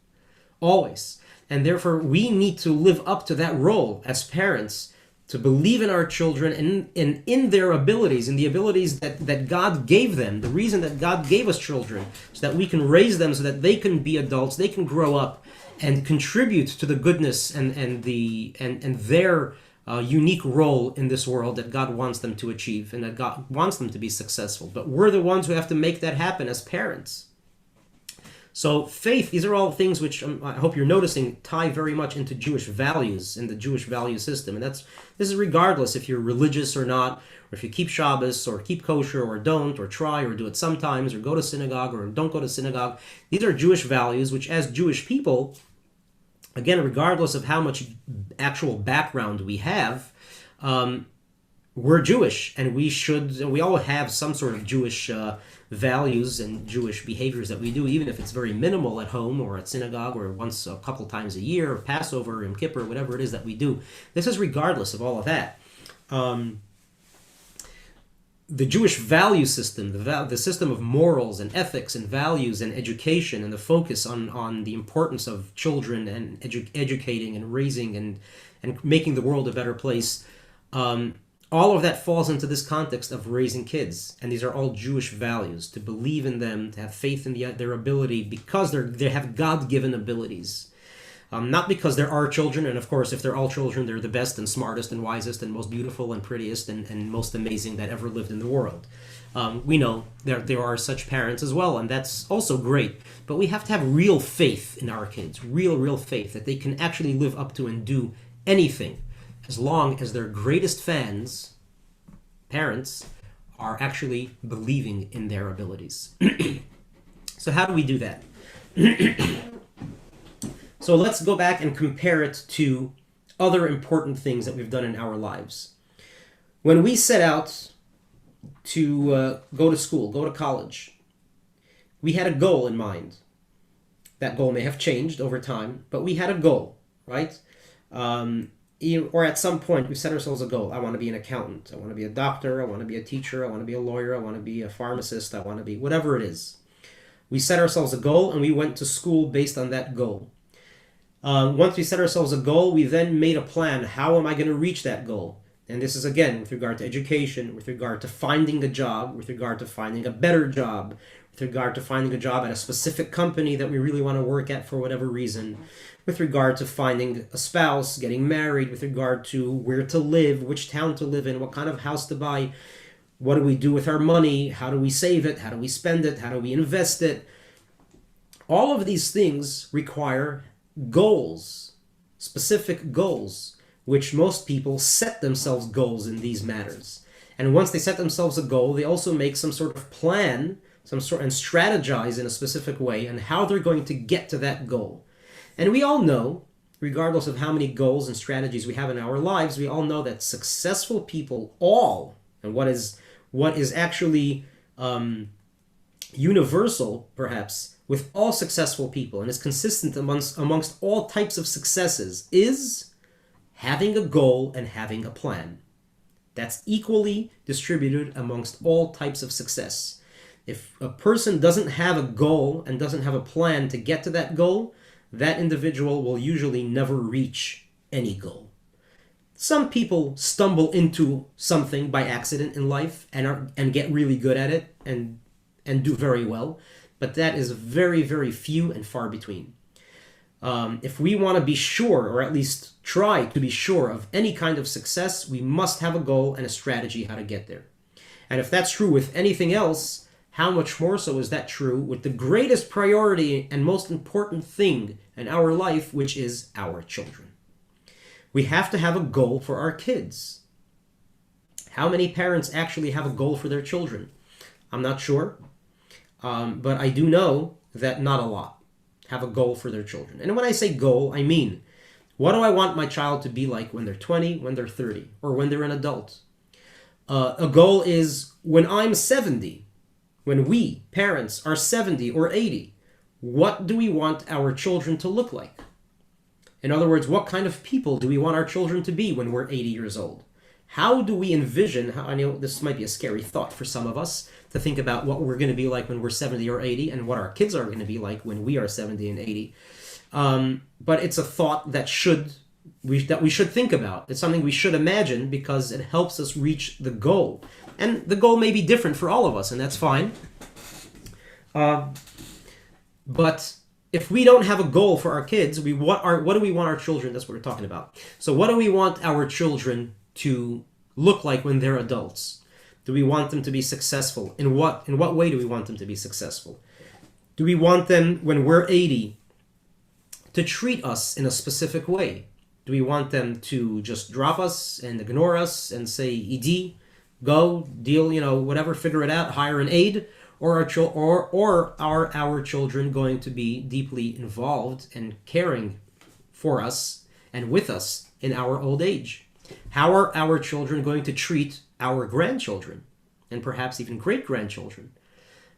Always. And therefore, we need to live up to that role as parents, to believe in our children and in their abilities, in the abilities that God gave them. The reason that God gave us children, so that we can raise them, so that they can be adults, they can grow up and contribute to the goodness and their unique role in this world that God wants them to achieve and that God wants them to be successful. But we're the ones who have to make that happen as parents. So faith, these are all things which I hope you're noticing tie very much into Jewish values, in the Jewish value system. And this is regardless if you're religious or not, or if you keep Shabbos or keep kosher or don't, or try or do it sometimes, or go to synagogue or don't go to synagogue. These are Jewish values which, as Jewish people, again, regardless of how much actual background we have, we're Jewish, and we all have some sort of Jewish values and Jewish behaviors that we do, even if it's very minimal at home or at synagogue or once a couple times a year, or Passover, Yom Kippur, whatever it is that we do. This is regardless of all of that. the Jewish value system, the system of morals and ethics and values and education, and the focus on the importance of children and educating and raising and making the world a better place, all of that falls into this context of raising kids. And these are all Jewish values: to believe in them, to have faith in their ability, because they have God-given abilities. Not because they're our children, and of course, if they're all children, they're the best and smartest and wisest and most beautiful and prettiest and most amazing that ever lived in the world. We know there are such parents as well, and that's also great. But we have to have real faith in our kids, real faith that they can actually live up to and do anything, as long as their greatest fans, parents, are actually believing in their abilities. So how do we do that? So let's go back and compare it to other important things that we've done in our lives. When we set out to go to school, go to college, we had a goal in mind. That goal may have changed over time, but we had a goal, right? Or at some point we set ourselves a goal. I want to be an accountant. I want to be a doctor. I want to be a teacher. I want to be a lawyer. I want to be a pharmacist. I want to be whatever it is. We set ourselves a goal and we went to school based on that goal. Once we set ourselves a goal, we then made a plan. How am I going to reach that goal? And this is, again, with regard to education, with regard to finding a job, with regard to finding a better job, with regard to finding a job at a specific company that we really want to work at for whatever reason, with regard to finding a spouse, getting married, with regard to where to live, which town to live in, what kind of house to buy, what do we do with our money, how do we save it, how do we spend it, how do we invest it. All of these things require goals, specific goals, which most people set themselves goals in these matters. And once they set themselves a goal, they also make some sort of plan, and strategize in a specific way on how they're going to get to that goal. And we all know, regardless of how many goals and strategies we have in our lives, we all know that successful people and what is actually universal, perhaps, with all successful people, and is consistent amongst all types of successes, is having a goal and having a plan. That's equally distributed amongst all types of success. If a person doesn't have a goal and doesn't have a plan to get to that goal, that individual will usually never reach any goal. Some people stumble into something by accident in life and get really good at it and do very well. But that is very, very few and far between. If we want to be sure, or at least try to be sure of any kind of success, we must have a goal and a strategy how to get there. And if that's true with anything else, how much more so is that true with the greatest priority and most important thing in our life, which is our children. We have to have a goal for our kids. How many parents actually have a goal for their children? I'm not sure. But I do know that not a lot have a goal for their children. And when I say goal, I mean, what do I want my child to be like when they're 20, when they're 30, or when they're an adult? A goal is when I'm 70, when we, parents, are 70 or 80, what do we want our children to look like? In other words, what kind of people do we want our children to be when we're 80 years old? How do we envision, I know this might be a scary thought for some of us, to think about what we're going to be like when we're 70 or 80 and what our kids are going to be like when we are 70 and 80. But it's a thought that we should think about. It's something we should imagine because it helps us reach the goal. And the goal may be different for all of us, and that's fine. But if we don't have a goal for our kids, what do we want our children? That's what we're talking about. So what do we want our children to look like when they're adults? Do we want them to be successful? In what way do we want them to be successful? Do we want them, when we're 80, to treat us in a specific way? Do we want them to just drop us and ignore us and say, ED, go, deal, whatever, figure it out, hire an aide? Or are our children going to be deeply involved and caring for us and with us in our old age? How are our children going to treat our grandchildren and perhaps even great-grandchildren?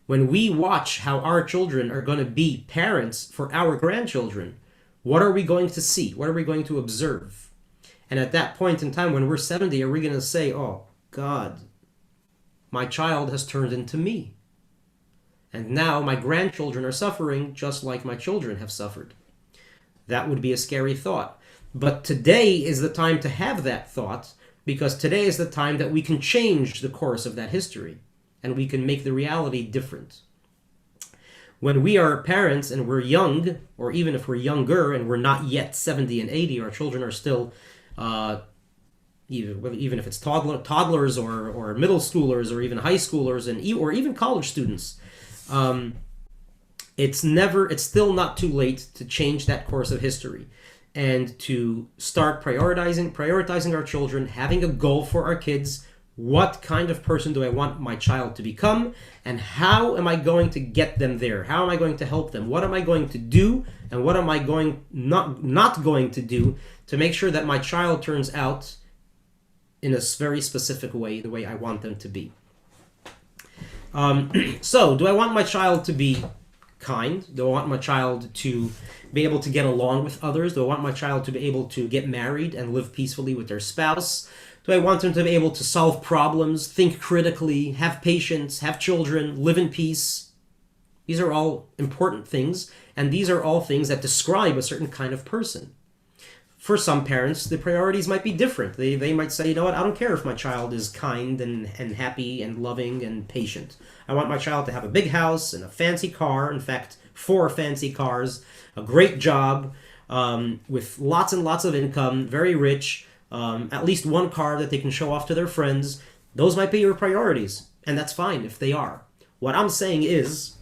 When we watch how our children are going to be parents for our grandchildren, what are we going to see? What are we going to observe? And at that point in time, when we're 70, are we going to say, oh, God, my child has turned into me. And now my grandchildren are suffering just like my children have suffered. That would be a scary thought. But today is the time to have that thought, because today is the time that we can change the course of that history and we can make the reality different. When we are parents and we're young, or even if we're younger and we're not yet 70 and 80, our children are still, even if it's toddlers or middle schoolers or even high schoolers or even college students, it's still not too late to change that course of history and to start prioritizing our children, having a goal for our kids. What kind of person do I want my child to become, and how am I going to get them there? How am I going to help them? What am I going to do, and what am I not going to do to make sure that my child turns out in a very specific way, the way I want them to be? So, do I want my child to be kind? Do I want my child to be able to get along with others? Do I want my child to be able to get married and live peacefully with their spouse? Do I want them to be able to solve problems, think critically, have patience, have children, live in peace? These are all important things, and these are all things that describe a certain kind of person. For some parents, the priorities might be different. They might say, you know what, I don't care if my child is kind and happy and loving and patient. I want my child to have a big house and a fancy car, in fact, 4 fancy cars, a great job, with lots and lots of income, very rich, at least one car that they can show off to their friends. Those might be your priorities, and that's fine if they are. What I'm saying is,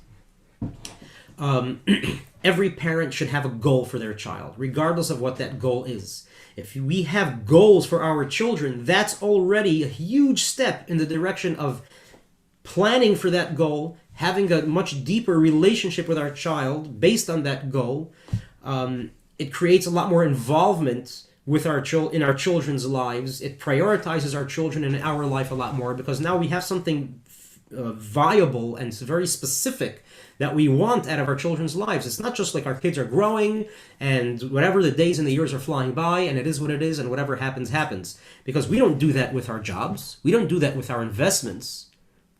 every parent should have a goal for their child, regardless of what that goal is. If we have goals for our children, that's already a huge step in the direction of planning for that goal, having a much deeper relationship with our child based on that goal. It creates a lot more involvement with in our children's lives. It prioritizes our children in our life a lot more, because now we have something viable and very specific that we want out of our children's lives. It's not just like our kids are growing and whatever, the days and the years are flying by and it is what it is and whatever happens, happens. Because we don't do that with our jobs. We don't do that with our investments.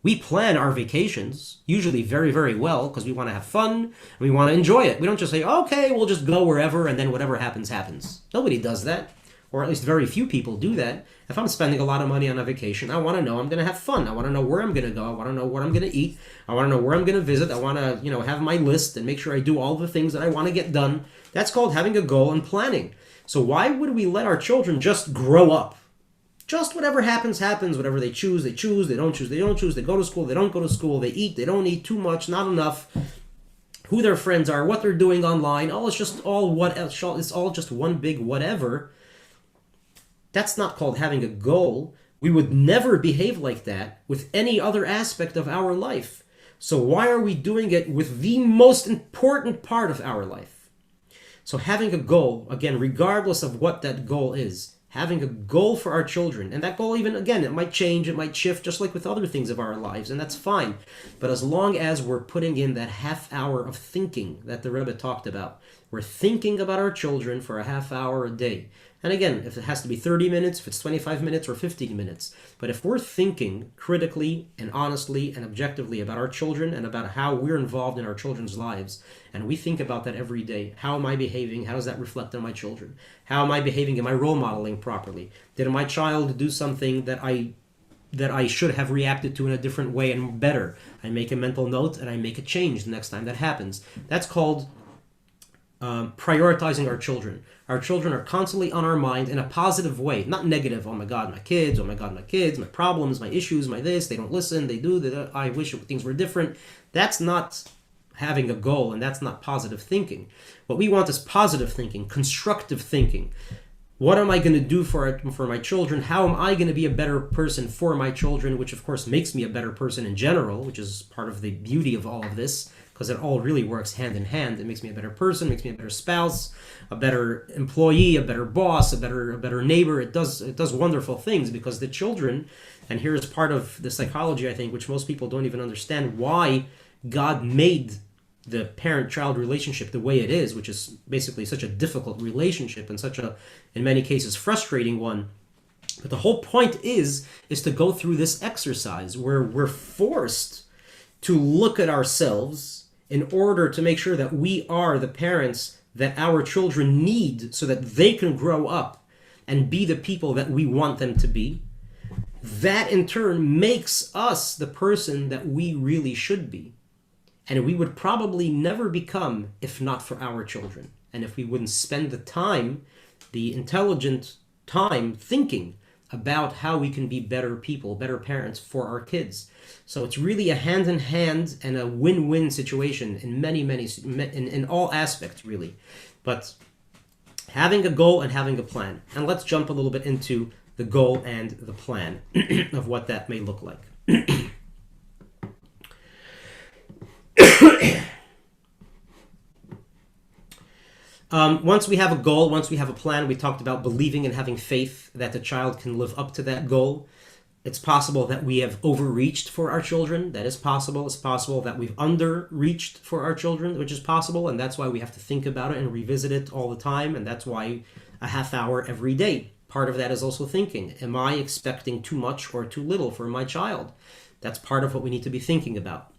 We plan our vacations, usually very, very well, because we want to have fun and we want to enjoy it. We don't just say, okay, we'll just go wherever and then whatever happens, happens. Nobody does that, or at least very few people do that. If I'm spending a lot of money on a vacation, I want to know I'm going to have fun. I want to know where I'm going to go. I want to know what I'm going to eat. I want to know where I'm going to visit. I want to, have my list and make sure I do all the things that I want to get done. That's called having a goal and planning. So why would we let our children just grow up? Just whatever happens, happens. Whatever they choose, they choose. They don't choose, they don't choose. They go to school, they don't go to school. They eat, they don't eat, too much, not enough. Who their friends are, what they're doing online. It's all just one big whatever. That's not called having a goal. We would never behave like that with any other aspect of our life. So why are we doing it with the most important part of our life? So having a goal, again, regardless of what that goal is, having a goal for our children, and that goal even, again, it might change, it might shift, just like with other things of our lives, and that's fine. But as long as we're putting in that half hour of thinking that the Rebbe talked about, we're thinking about our children for a half hour a day. And again, if it has to be 30 minutes, if it's 25 minutes or 15 minutes. But if we're thinking critically and honestly and objectively about our children and about how we're involved in our children's lives, and we think about that every day, how am I behaving? How does that reflect on my children? How am I behaving? Am I role modeling properly? Did my child do something that I should have reacted to in a different way and better? I make a mental note and I make a change the next time that happens. That's called prioritizing our children. Our children are constantly on our mind in a positive way, not negative. Oh my God, my kids, my problems, my issues, my this, they don't listen, they do, I wish things were different. That's not having a goal, and that's not positive thinking. What we want is positive thinking, constructive thinking. What am I going to do for my children? How am I going to be a better person for my children, which of course makes me a better person in general, which is part of the beauty of all of this, because it all really works hand in hand. It makes me a better person, makes me a better spouse, a better employee, a better boss, a better neighbor. It does wonderful things, because the children, and here's part of the psychology, I think, which most people don't even understand, why God made the parent-child relationship the way it is, which is basically such a difficult relationship and such a, in many cases, frustrating one, But the whole point is to go through this exercise where we're forced to look at ourselves in order to make sure that we are the parents that our children need so that they can grow up and be the people that we want them to be. That in turn makes us the person that we really should be. And we would probably never become if not for our children. And if we wouldn't spend the time, the intelligent time, thinking about how we can be better people, better parents for our kids. So it's really a hand-in-hand and a win-win situation in in all aspects, really. But having a goal and having a plan. And let's jump a little bit into the goal and the plan of what that may look like. Once we have a goal, once we have a plan, we talked about believing and having faith that the child can live up to that goal. It's possible that we have overreached for our children. That is possible. It's possible that we've underreached for our children, which is possible. And that's why we have to think about it and revisit it all the time. And that's why a half hour every day. Part of that is also thinking. Am I expecting too much or too little for my child? That's part of what we need to be thinking about.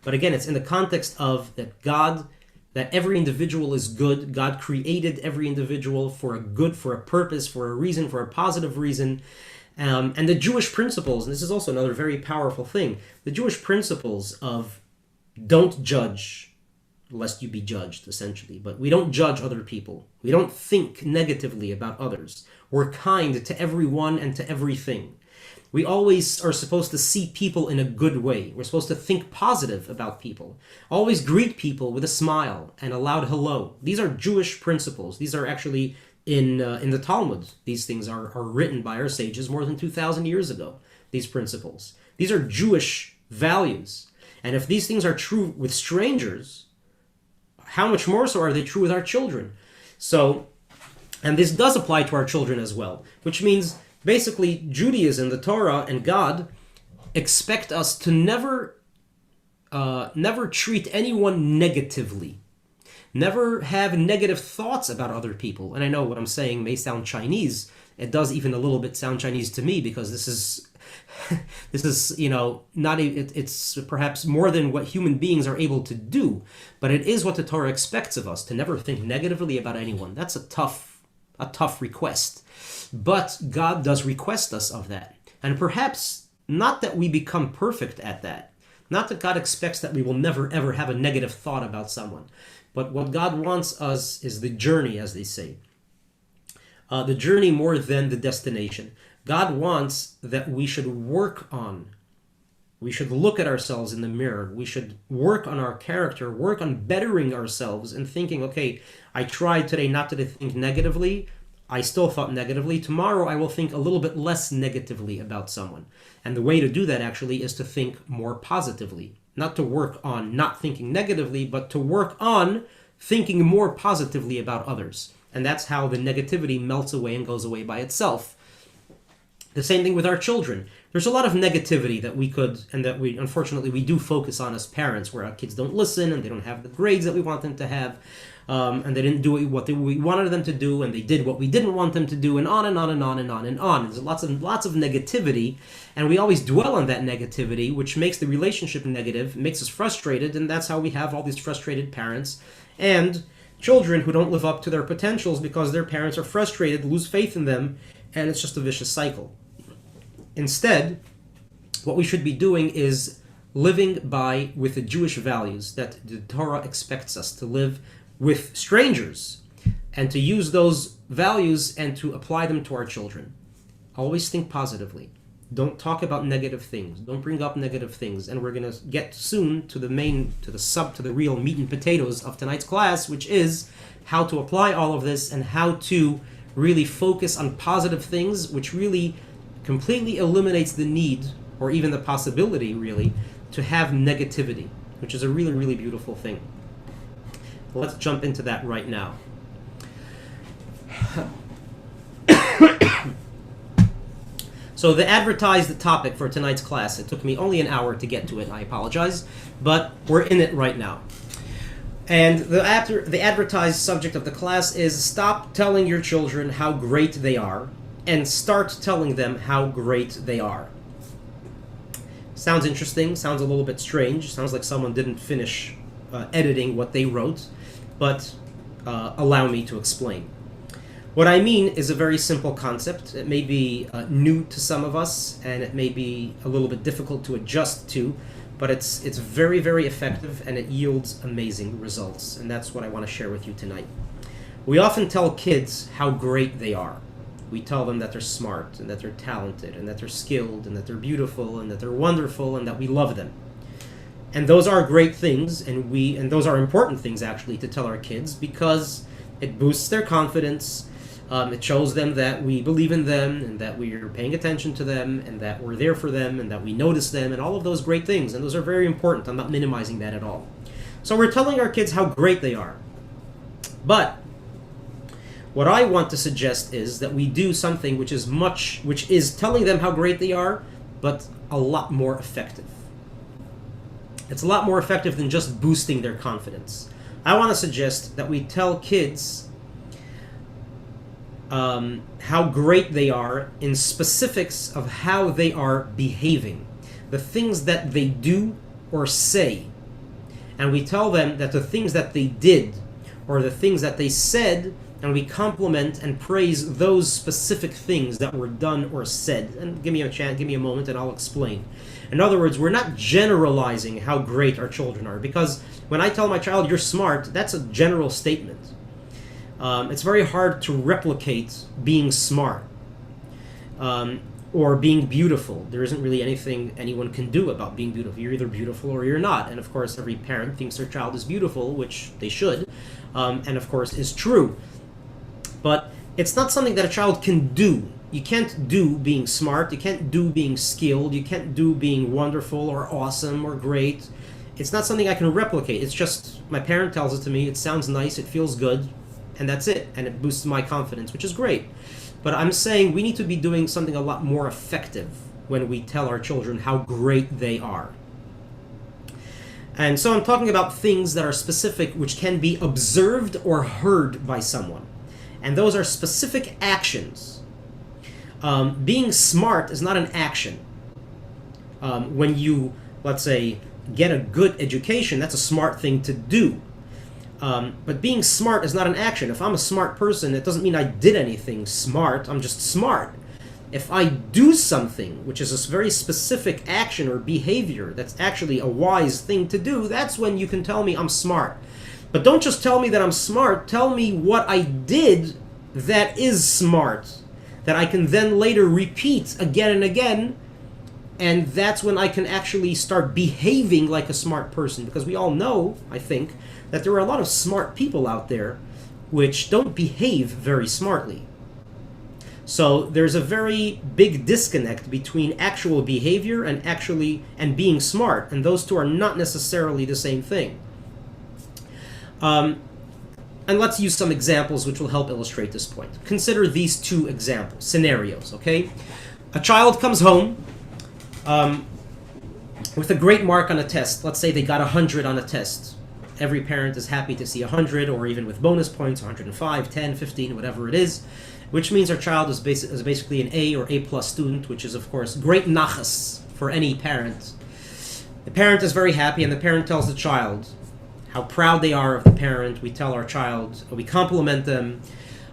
But again, it's in the context of that every individual is good. God created every individual for a good, for a purpose, for a reason, for a positive reason. And the Jewish principles, and this is also another very powerful thing, the Jewish principles of don't judge lest you be judged, essentially. But we don't judge other people. We don't think negatively about others. We're kind to everyone and to everything. We always are supposed to see people in a good way. We're supposed to think positive about people. Always greet people with a smile and a loud hello. These are Jewish principles. These are actually in the Talmud. These things are written by our sages more than 2,000 years ago, these principles. These are Jewish values. And if these things are true with strangers, how much more so are they true with our children? So, and this does apply to our children as well, which means basically Judaism, the Torah, and God expect us to never treat anyone negatively. Never have negative thoughts about other people. And I know what I'm saying may sound Chinese. It does even a little bit sound Chinese to me because this is, it's perhaps more than what human beings are able to do. But it is what the Torah expects of us, to never think negatively about anyone. That's a tough request. But God does request us of that. And perhaps not that we become perfect at that. Not that God expects that we will never ever have a negative thought about someone. But what God wants us is the journey, as they say. The journey more than the destination. God wants that we should work on. We should look at ourselves in the mirror. We should work on our character, work on bettering ourselves and thinking, okay, I tried today not to think negatively. I still thought negatively. Tomorrow I will think a little bit less negatively about someone. And the way to do that actually is to think more positively. Not to work on not thinking negatively, but to work on thinking more positively about others. And that's how the negativity melts away and goes away by itself. The same thing with our children. There's a lot of negativity that we could, and that we, unfortunately, we do focus on as parents, where our kids don't listen and they don't have the grades that we want them to have. And they didn't do what we wanted them to do, and they did what we didn't want them to do, and on and on and on and on and on. There's lots of negativity, and we always dwell on that negativity, which makes the relationship negative, makes us frustrated, and that's how we have all these frustrated parents and children who don't live up to their potentials because their parents are frustrated, lose faith in them, and it's just a vicious cycle. Instead, what we should be doing is living with the Jewish values that the Torah expects us to live with strangers, and to use those values and to apply them to our children. Always think positively. Don't talk about negative things. Don't bring up negative things. And we're going to get soon to the real meat and potatoes of tonight's class, which is how to apply all of this and how to really focus on positive things, which really completely eliminates the need, or even the possibility, really, to have negativity, which is a really, really beautiful thing. Let's jump into that right now. So the advertised topic for tonight's class, it took me only an hour to get to it, and I apologize, but we're in it right now. And the advertised subject of the class is stop telling your children how great they are and start telling them how great they are. Sounds interesting, sounds a little bit strange, sounds like someone didn't finish editing what they wrote, but allow me to explain. What I mean is a very simple concept. It may be new to some of us, and it may be a little bit difficult to adjust to, but it's very, very effective, and it yields amazing results, and that's what I want to share with you tonight. We often tell kids how great they are. We tell them that they're smart, and that they're talented, and that they're skilled, and that they're beautiful, and that they're wonderful, and that we love them. And those are great things, and those are important things, actually, to tell our kids, because it boosts their confidence. It shows them that we believe in them, and that we're paying attention to them, and that we're there for them, and that we notice them, and all of those great things. And those are very important. I'm not minimizing that at all. So we're telling our kids how great they are. But what I want to suggest is that we do something which is telling them how great they are, but a lot more effective. It's a lot more effective than just boosting their confidence. I want to suggest that we tell kids how great they are in specifics of how they are behaving, the things that they do or say. And we tell them that the things that they did or the things that they said, and we compliment and praise those specific things that were done or said. And give me a moment and I'll explain. In other words, we're not generalizing how great our children are, because when I tell my child, you're smart, that's a general statement. It's very hard to replicate being smart or being beautiful. There isn't really anything anyone can do about being beautiful. You're either beautiful or you're not. And of course, every parent thinks their child is beautiful, which they should, and of course is true. But it's not something that a child can do. You can't do being smart. You can't do being skilled. You can't do being wonderful or awesome or great. It's not something I can replicate. It's just my parent tells it to me. It sounds nice. It feels good. And that's it. And it boosts my confidence, which is great. But I'm saying we need to be doing something a lot more effective when we tell our children how great they are. And so I'm talking about things that are specific, which can be observed or heard by someone. And those are specific actions. Being smart is not an action. When you, let's say, get a good education, that's a smart thing to do. But being smart is not an action. If I'm a smart person, it doesn't mean I did anything smart. I'm just smart. If I do something, which is a very specific action or behavior, that's actually a wise thing to do, that's when you can tell me I'm smart. But don't just tell me that I'm smart. Tell me what I did that is smart, that I can then later repeat again and again. And that's when I can actually start behaving like a smart person. Because we all know, I think, that there are a lot of smart people out there which don't behave very smartly. So there's a very big disconnect between actual behavior and being smart. And those two are not necessarily the same thing. And let's use some examples which will help illustrate this point. Consider these two examples, scenarios, okay? A child comes home with a great mark on a test. Let's say they got 100 on a test. Every parent is happy to see 100, or even with bonus points, 105, 10, 15, whatever it is, which means our child is basically an A or A+ student, which is, of course, great nachas for any parent. The parent is very happy, and the parent tells the child how proud they are of the parent. We tell our child, we compliment them,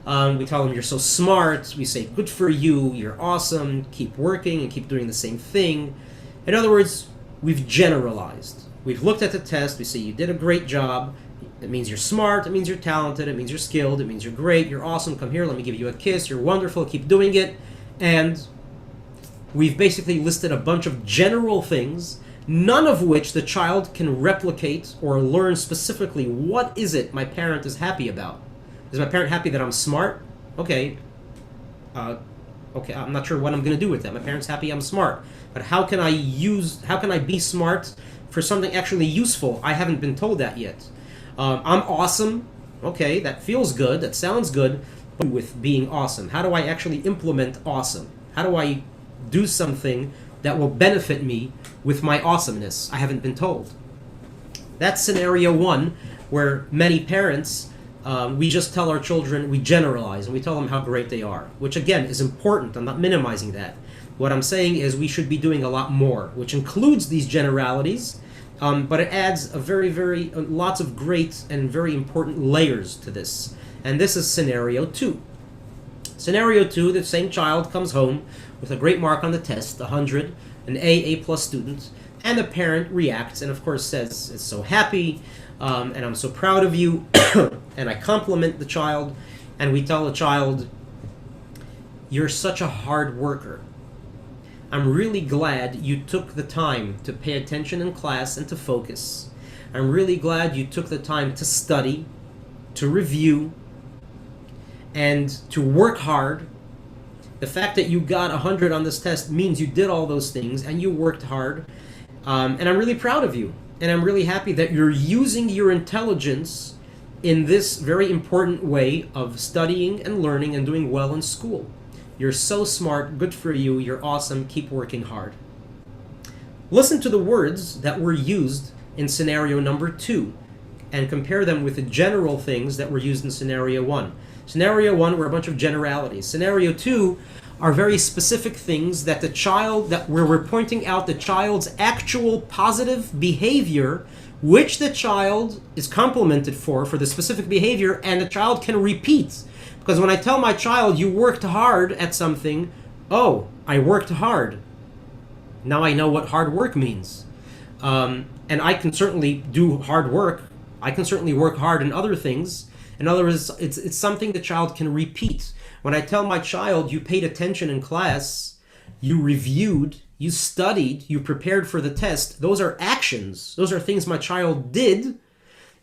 we tell them you're so smart, we say good for you, you're awesome, keep working and keep doing the same thing. In other words, we've generalized. We've looked at the test, we say you did a great job, it means you're smart, it means you're talented, it means you're skilled, it means you're great, you're awesome, come here, let me give you a kiss, you're wonderful, keep doing it. And we've basically listed a bunch of general things, none of which the child can replicate or learn specifically what is it my parent is happy about. Is my parent happy that I'm smart? Okay, I'm not sure what I'm going to do with that. My parent's happy I'm smart. But how can I be smart for something actually useful? I haven't been told that yet. I'm awesome. Okay, that feels good, that sounds good, but with being awesome, how do I actually implement awesome? How do I do something that will benefit me with my awesomeness? I haven't been told. That's scenario one, where many parents we just tell our children, we generalize, and we tell them how great they are, which again is important. I'm not minimizing that. What I'm saying is we should be doing a lot more, which includes these generalities, but it adds a very, lots of great and very important layers to this. And this is scenario 2. Scenario 2, the same child comes home with a great mark on the test, 100, an A+ student, and the parent reacts and of course says, it's so happy, and I'm so proud of you, and I compliment the child, and we tell the child, you're such a hard worker. I'm really glad you took the time to pay attention in class and to focus. I'm really glad you took the time to study, to review, and to work hard. The fact that you got 100 on this test means you did all those things and you worked hard. And I'm really proud of you. And I'm really happy that you're using your intelligence in this very important way of studying and learning and doing well in school. You're so smart, good for you, you're awesome, keep working hard. Listen to the words that were used in scenario number 2 and compare them with the general things that were used in scenario 1. Scenario 1 were a bunch of generalities. Scenario 2 are very specific things that the child, where we're pointing out the child's actual positive behavior, which the child is complimented for the specific behavior, and the child can repeat. Because when I tell my child, you worked hard at something, oh, I worked hard. Now I know what hard work means. And I can certainly do hard work. I can certainly work hard in other things. In other words, it's something the child can repeat. When I tell my child, you paid attention in class, you reviewed, you studied, you prepared for the test, those are actions. Those are things my child did,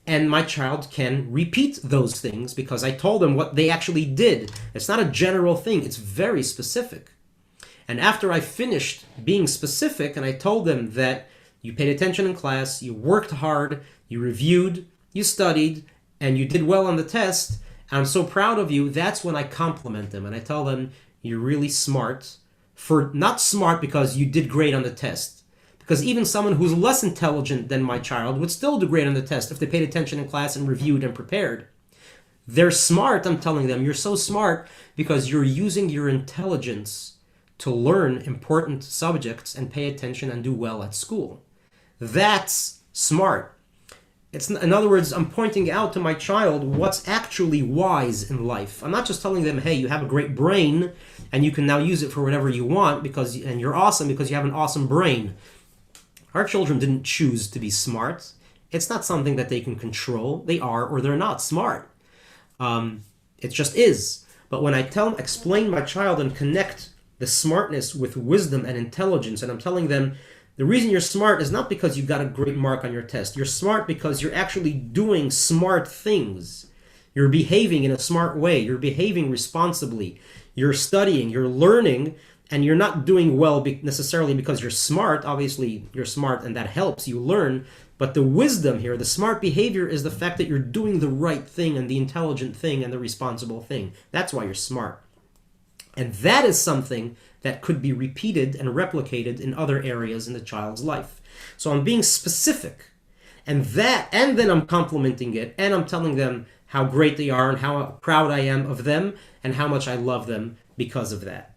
and my child can repeat those things because I told them what they actually did. It's not a general thing, it's very specific. And after I finished being specific and I told them that you paid attention in class, you worked hard, you reviewed, you studied, and you did well on the test, I'm so proud of you, that's when I compliment them and I tell them, you're really smart. Not smart because you did great on the test. Because even someone who's less intelligent than my child would still do great on the test if they paid attention in class and reviewed and prepared. They're smart, I'm telling them, you're so smart because you're using your intelligence to learn important subjects and pay attention and do well at school. That's smart. In other words, I'm pointing out to my child what's actually wise in life. I'm not just telling them, hey, you have a great brain and you can now use it for whatever you want and you're awesome because you have an awesome brain. Our children didn't choose to be smart. It's not something that they can control. They are or they're not smart. It just is. But when I explain my child and connect the smartness with wisdom and intelligence, and I'm telling them, the reason you're smart is not because you got a great mark on your test. You're smart because you're actually doing smart things. You're behaving in a smart way. You're behaving responsibly. You're studying. You're learning. And you're not doing well necessarily because you're smart. Obviously, you're smart and that helps you learn. But the wisdom here, the smart behavior, is the fact that you're doing the right thing and the intelligent thing and the responsible thing. That's why you're smart. And that is something that could be repeated and replicated in other areas in the child's life. So I'm being specific. And then I'm complimenting it, and I'm telling them how great they are and how proud I am of them and how much I love them because of that.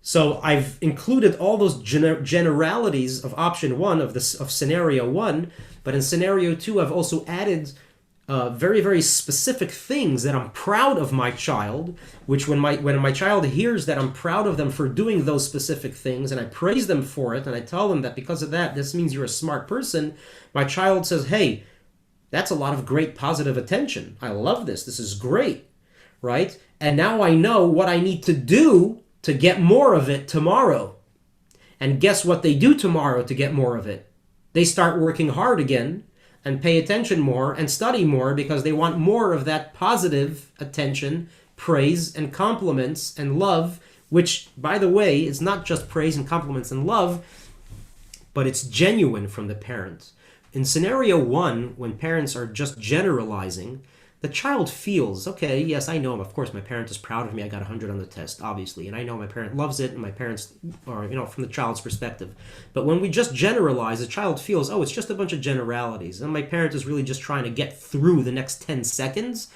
So I've included all those generalities of option 1 of scenario 1, but in scenario 2 I've also added very, very specific things that I'm proud of my child, which when my child hears that I'm proud of them for doing those specific things and I praise them for it and I tell them that because of that, this means you're a smart person, my child says, hey, that's a lot of great positive attention. I love this. This is great, right? And now I know what I need to do to get more of it tomorrow. And guess what they do tomorrow to get more of it? They start working hard again and pay attention more and study more because they want more of that positive attention, praise and compliments and love, which, by the way, is not just praise and compliments and love, but it's genuine from the parent. In scenario 1, when parents are just generalizing, the child feels, okay, yes, I know, of course, my parent is proud of me. I got 100 on the test, obviously. And I know my parent loves it, and my parents are, from the child's perspective. But when we just generalize, the child feels, oh, it's just a bunch of generalities. And my parent is really just trying to get through the next 10 seconds.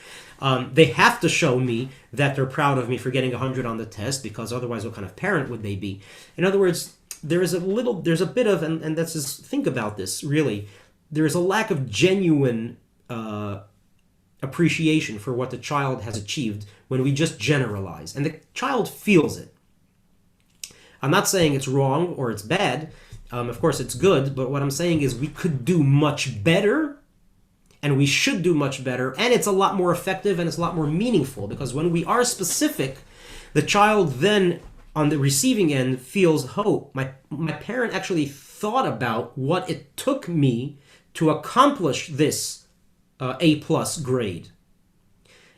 They have to show me that they're proud of me for getting 100 on the test, because otherwise, what kind of parent would they be? In other words, there's a bit of, and let's just think about this, really. There's a lack of genuine appreciation for what the child has achieved when we just generalize. And the child feels it. I'm not saying it's wrong or it's bad. Of course, it's good. But what I'm saying is we could do much better, and we should do much better. And it's a lot more effective, and it's a lot more meaningful, because when we are specific, the child then on the receiving end feels, oh, my parent actually thought about what it took me to accomplish this A+ grade.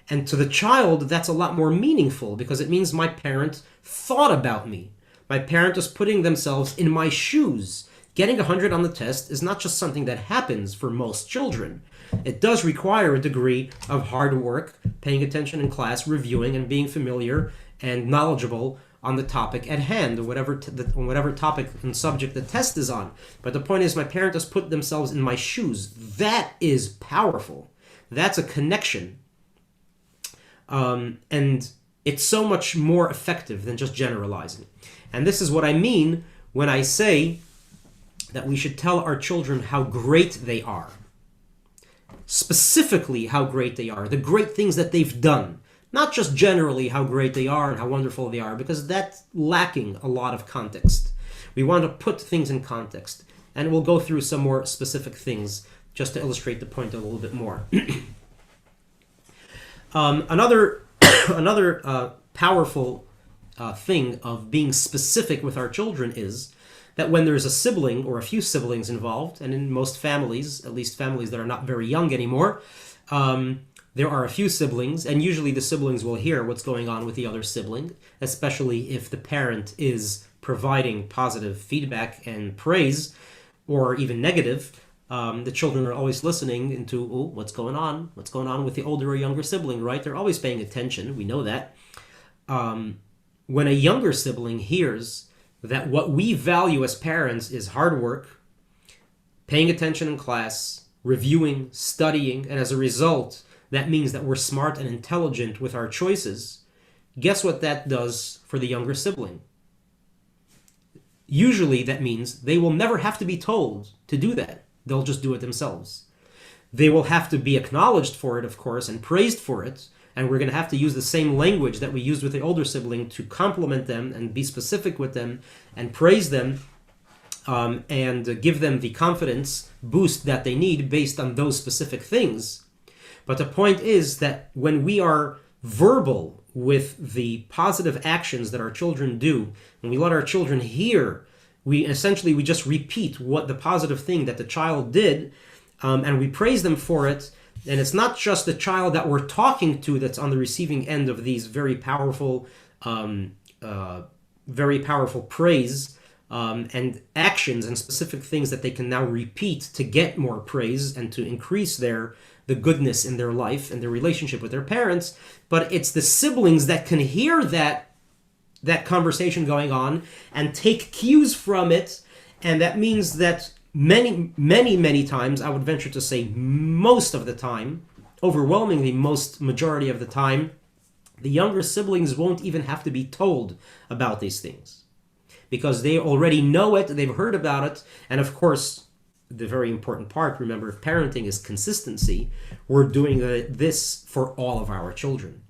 And to the child, that's a lot more meaningful, because it means my parent thought about me. My parent is putting themselves in my shoes. Getting 100 on the test is not just something that happens for most children. It does require a degree of hard work, paying attention in class, reviewing, and being familiar and knowledgeable on the topic at hand, or whatever topic and subject the test is on. But the point is, my parent has put themselves in my shoes. That is powerful. That's a connection. And it's so much more effective than just generalizing. And this is what I mean when I say that we should tell our children how great they are. Specifically how great they are, the great things that they've done. Not just generally how great they are and how wonderful they are, because that's lacking a lot of context. We want to put things in context. And we'll go through some more specific things just to illustrate the point a little bit more. Another powerful thing of being specific with our children is that when there's a sibling or a few siblings involved, and in most families, at least families that are not very young anymore, there are a few siblings, and usually the siblings will hear what's going on with the other sibling, especially if the parent is providing positive feedback and praise, or even negative. The children are always listening into, oh, what's going on? What's going on with the older or younger sibling, right? They're always paying attention. We know that. When a younger sibling hears that what we value as parents is hard work, paying attention in class, reviewing, studying, and as a result, that means that we're smart and intelligent with our choices, guess what that does for the younger sibling? Usually that means they will never have to be told to do that. They'll just do it themselves. They will have to be acknowledged for it, of course, and praised for it, and we're going to have to use the same language that we used with the older sibling to compliment them and be specific with them and praise them, and give them the confidence boost that they need based on those specific things. But the point is that when we are verbal with the positive actions that our children do, and we let our children hear, we just repeat what the positive thing that the child did, and we praise them for it. And it's not just the child that we're talking to that's on the receiving end of these very powerful praise and actions and specific things that they can now repeat to get more praise and to increase the goodness in their life and their relationship with their parents, but it's the siblings that can hear that conversation going on and take cues from it. And that means that many times, I would venture to say most of the time, overwhelmingly majority of the time, the younger siblings won't even have to be told about these things, because they already know it, they've heard about it, and of course, the very important part, remember, if parenting is consistency, we're doing this for all of our children,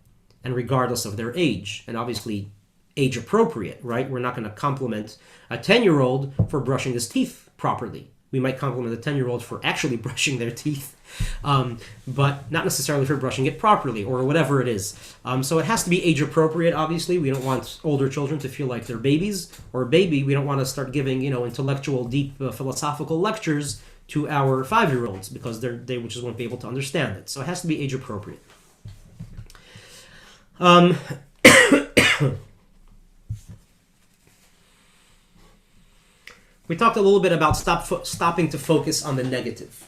and regardless of their age, and obviously age appropriate, right? We're not going to compliment a 10-year-old for brushing his teeth properly. We might compliment a 10-year-old for actually brushing their teeth, but not necessarily for brushing it properly or whatever it is. So it has to be age appropriate, obviously. We don't want older children to feel like they're babies, or we don't want to start giving, intellectual, deep, philosophical lectures to our 5-year-olds, because they just won't be able to understand it. So it has to be age appropriate. We talked a little bit about stopping to focus on the negative.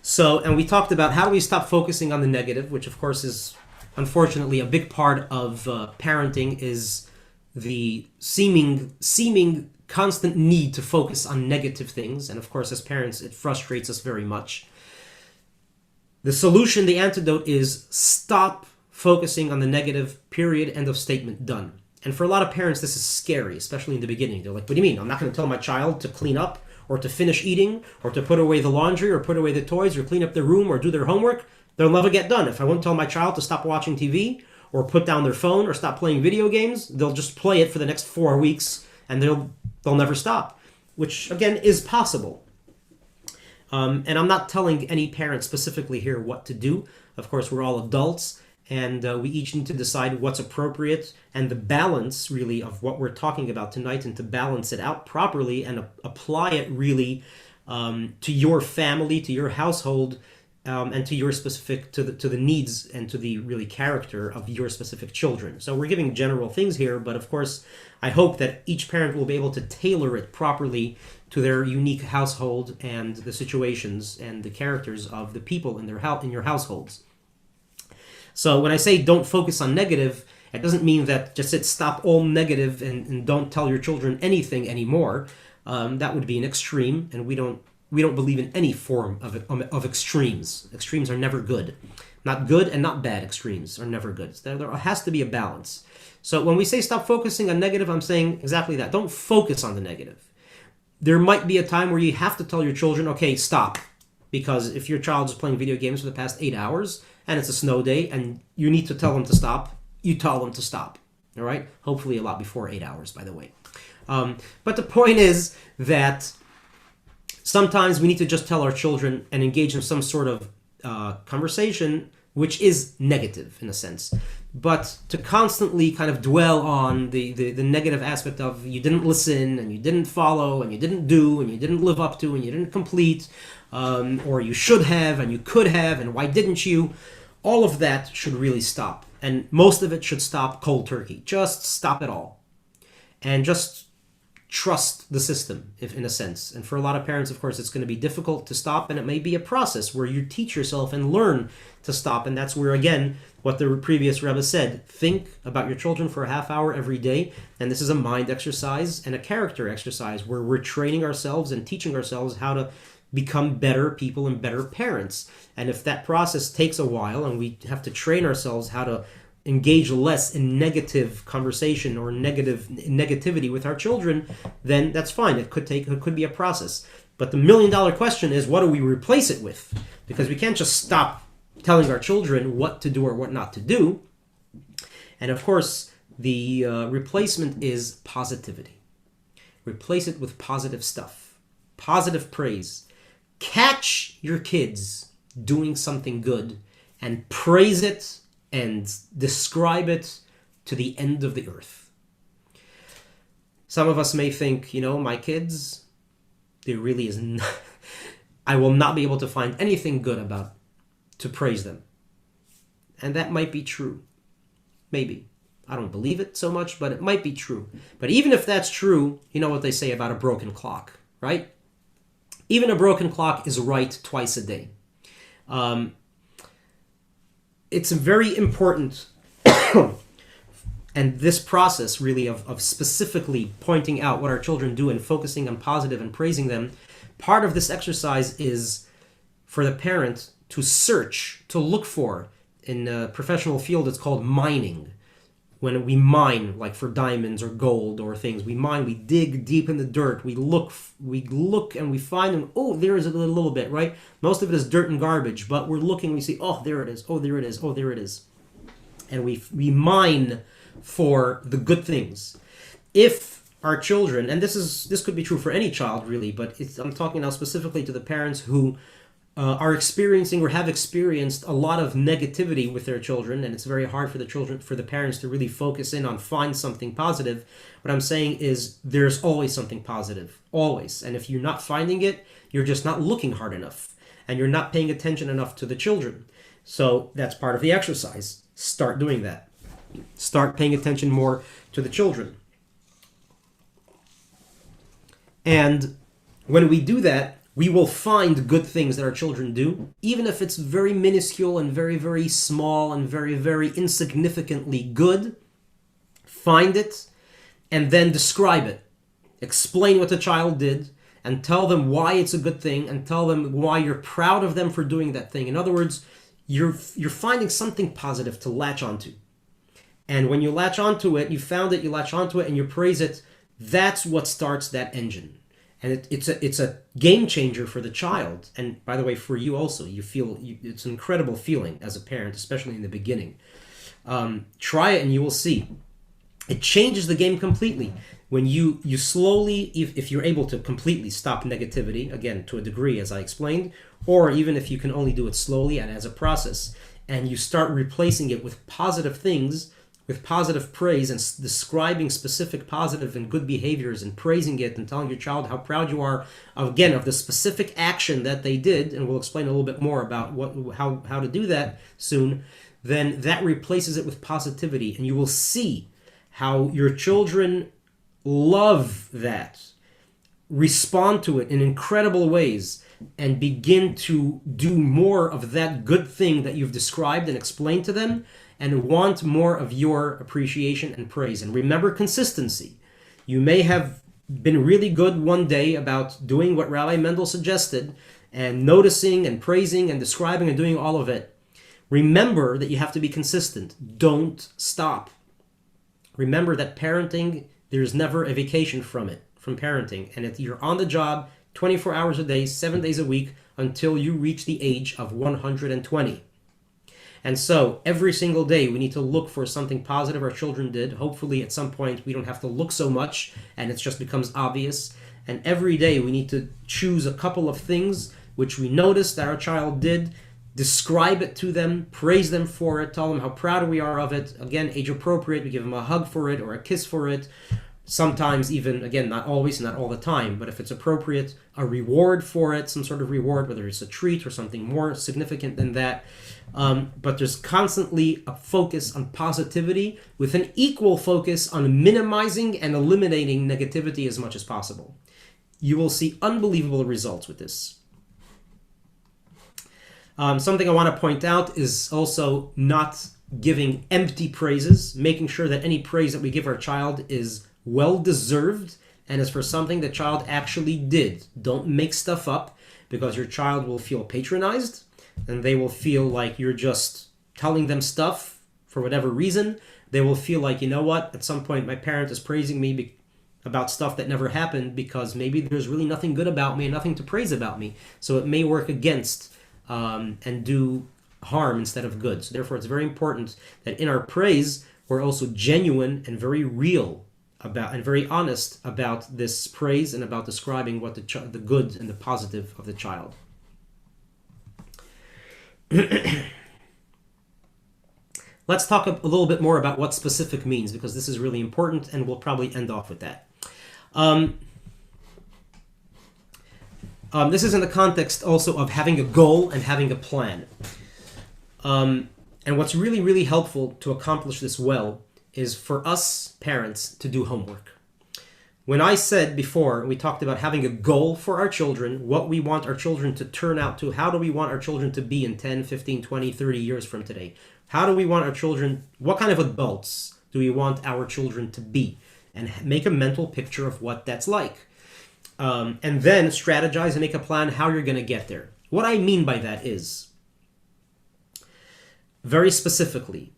So, and we talked about how do we stop focusing on the negative, which of course is unfortunately a big part of parenting, is the seeming constant need to focus on negative things. And of course, as parents, it frustrates us very much. The solution, the antidote, is stop focusing on the negative, period, end of statement, done. And for a lot of parents, this is scary, especially in the beginning. They're like, what do you mean? I'm not going to tell my child to clean up or to finish eating or to put away the laundry or put away the toys or clean up their room or do their homework. They'll never get done. If I won't tell my child to stop watching TV or put down their phone or stop playing video games, they'll just play it for the next 4 weeks and they'll never stop, which again is possible. And I'm not telling any parent specifically here what to do. Of course, we're all adults, and we each need to decide what's appropriate and the balance, really, of what we're talking about tonight, and to balance it out properly and apply it really to your family, to your household, and to your specific to the needs and to the really character of your specific children. So we're giving general things here, but of course, I hope that each parent will be able to tailor it properly to their unique household and the situations and the characters of the people in your households. So when I say don't focus on negative, it doesn't mean that just stop all negative and don't tell your children anything anymore. That would be an extreme, and we don't believe in any form of extremes. Extremes are never good. Not good and not bad extremes are never good. There has to be a balance. So when we say stop focusing on negative, I'm saying exactly that. Don't focus on the negative. There might be a time where you have to tell your children, okay, stop. Because if your child is playing video games for the past 8 hours and it's a snow day and you need to tell them to stop, you tell them to stop. All right? Hopefully a lot before 8 hours, by the way. But the point is that sometimes we need to just tell our children and engage in some sort of conversation which is negative in a sense. But to constantly kind of dwell on the negative aspect of you didn't listen and you didn't follow and you didn't do and you didn't live up to and you didn't complete, or you should have and you could have and why didn't you, all of that should really stop. And most of it should stop cold turkey. Just stop it all. And just trust the system, if in a sense. And for a lot of parents, of course, it's going to be difficult to stop, and it may be a process where you teach yourself and learn to stop. And that's where, again, what the previous Rebbe said, think about your children for a half hour every day. And this is a mind exercise and a character exercise where we're training ourselves and teaching ourselves how to become better people and better parents. And if that process takes a while and we have to train ourselves how to engage less in negative conversation or negativity with our children, then that's fine. It could be a process. But the $1 million question is, what do we replace it with? Because we can't just stop telling our children what to do or what not to do. And of course, the replacement is positivity. Replace it with positive stuff, positive praise. Catch your kids doing something good and praise it and describe it to the end of the earth. Some of us may think, my kids, there really is I will not be able to find anything good about to praise them. And that might be true. Maybe. I don't believe it so much, but it might be true. But even if that's true, you know what they say about a broken clock, right? Even a broken clock is right twice a day. It's very important, and this process really of specifically pointing out what our children do and focusing on positive and praising them, part of this exercise is for the parent to search, to look for. In the professional field, it's called mining. When we mine, like for diamonds or gold or things, we mine, we dig deep in the dirt, we look and we find them. Oh, there is a little bit, right? Most of it is dirt and garbage, but we're looking, we see, oh, there it is, oh, there it is, oh, there it is. And we mine for the good things. If our children, and this could be true for any child really, but I'm talking now specifically to the parents who are experiencing or have experienced a lot of negativity with their children, and it's very hard for the parents to really focus in on find something positive. What I'm saying is there's always something positive, always. And if you're not finding it, you're just not looking hard enough, and you're not paying attention enough to the children. So that's part of the exercise. Start doing that. Start paying attention more to the children. And when we do that, we will find good things that our children do, even if it's very minuscule and very, very small and very, very insignificantly good. Find it and then describe it. Explain what the child did and tell them why it's a good thing and tell them why you're proud of them for doing that thing. In other words, you're finding something positive to latch onto. And when you latch onto it, you found it, you latch onto it and you praise it, that's what starts that engine. And it's a game changer for the child. And by the way, for you also, it's an incredible feeling as a parent, especially in the beginning. Try it and you will see. It changes the game completely. When you slowly, if you're able to completely stop negativity, again, to a degree, as I explained, or even if you can only do it slowly and as a process, and you start replacing it with positive things, with positive praise and describing specific positive and good behaviors and praising it and telling your child how proud you are, again, of the specific action that they did, and we'll explain a little bit more about how to do that soon, then that replaces it with positivity, and you will see how your children love that, respond to it in incredible ways, and begin to do more of that good thing that you've described and explained to them, and want more of your appreciation and praise. And remember consistency. You may have been really good one day about doing what Rabbi Mendel suggested, and noticing and praising and describing and doing all of it. Remember that you have to be consistent. Don't stop. Remember that parenting, there's never a vacation from parenting. And you're on the job 24 hours a day, 7 days a week, until you reach the age of 120. And so every single day we need to look for something positive our children did. Hopefully at some point we don't have to look so much and it just becomes obvious. And every day we need to choose a couple of things which we noticed that our child did, describe it to them, praise them for it, tell them how proud we are of it. Again, age appropriate, we give them a hug for it or a kiss for it. Sometimes even, again, not always, not all the time, but if it's appropriate, a reward for it, some sort of reward, whether it's a treat or something more significant than that. But there's constantly a focus on positivity with an equal focus on minimizing and eliminating negativity as much as possible. You will see unbelievable results with this. Something I want to point out is also not giving empty praises, making sure that any praise that we give our child is well-deserved and is for something the child actually did. Don't make stuff up, because your child will feel patronized and they will feel like you're just telling them stuff for whatever reason. They will feel like, you know what, at some point my parent is praising me about stuff that never happened because maybe there's really nothing good about me and nothing to praise about me. So it may work against and do harm instead of good. So therefore it's very important that in our praise we're also genuine and very real about and very honest about this praise and about describing what the good and the positive of the child. Let's talk a little bit more about what specific means, because this is really important, and we'll probably end off with that. This is in the context also of having a goal and having a plan. And what's really, really helpful to accomplish this well is for us parents to do homework. When I said before, we talked about having a goal for our children, what we want our children to turn out to, how do we want our children to be in 10, 15, 20, 30 years from today? How do we want our children, what kind of adults do we want our children to be? And make a mental picture of what that's like. And then strategize and make a plan how you're going to get there. What I mean by that is, very specifically,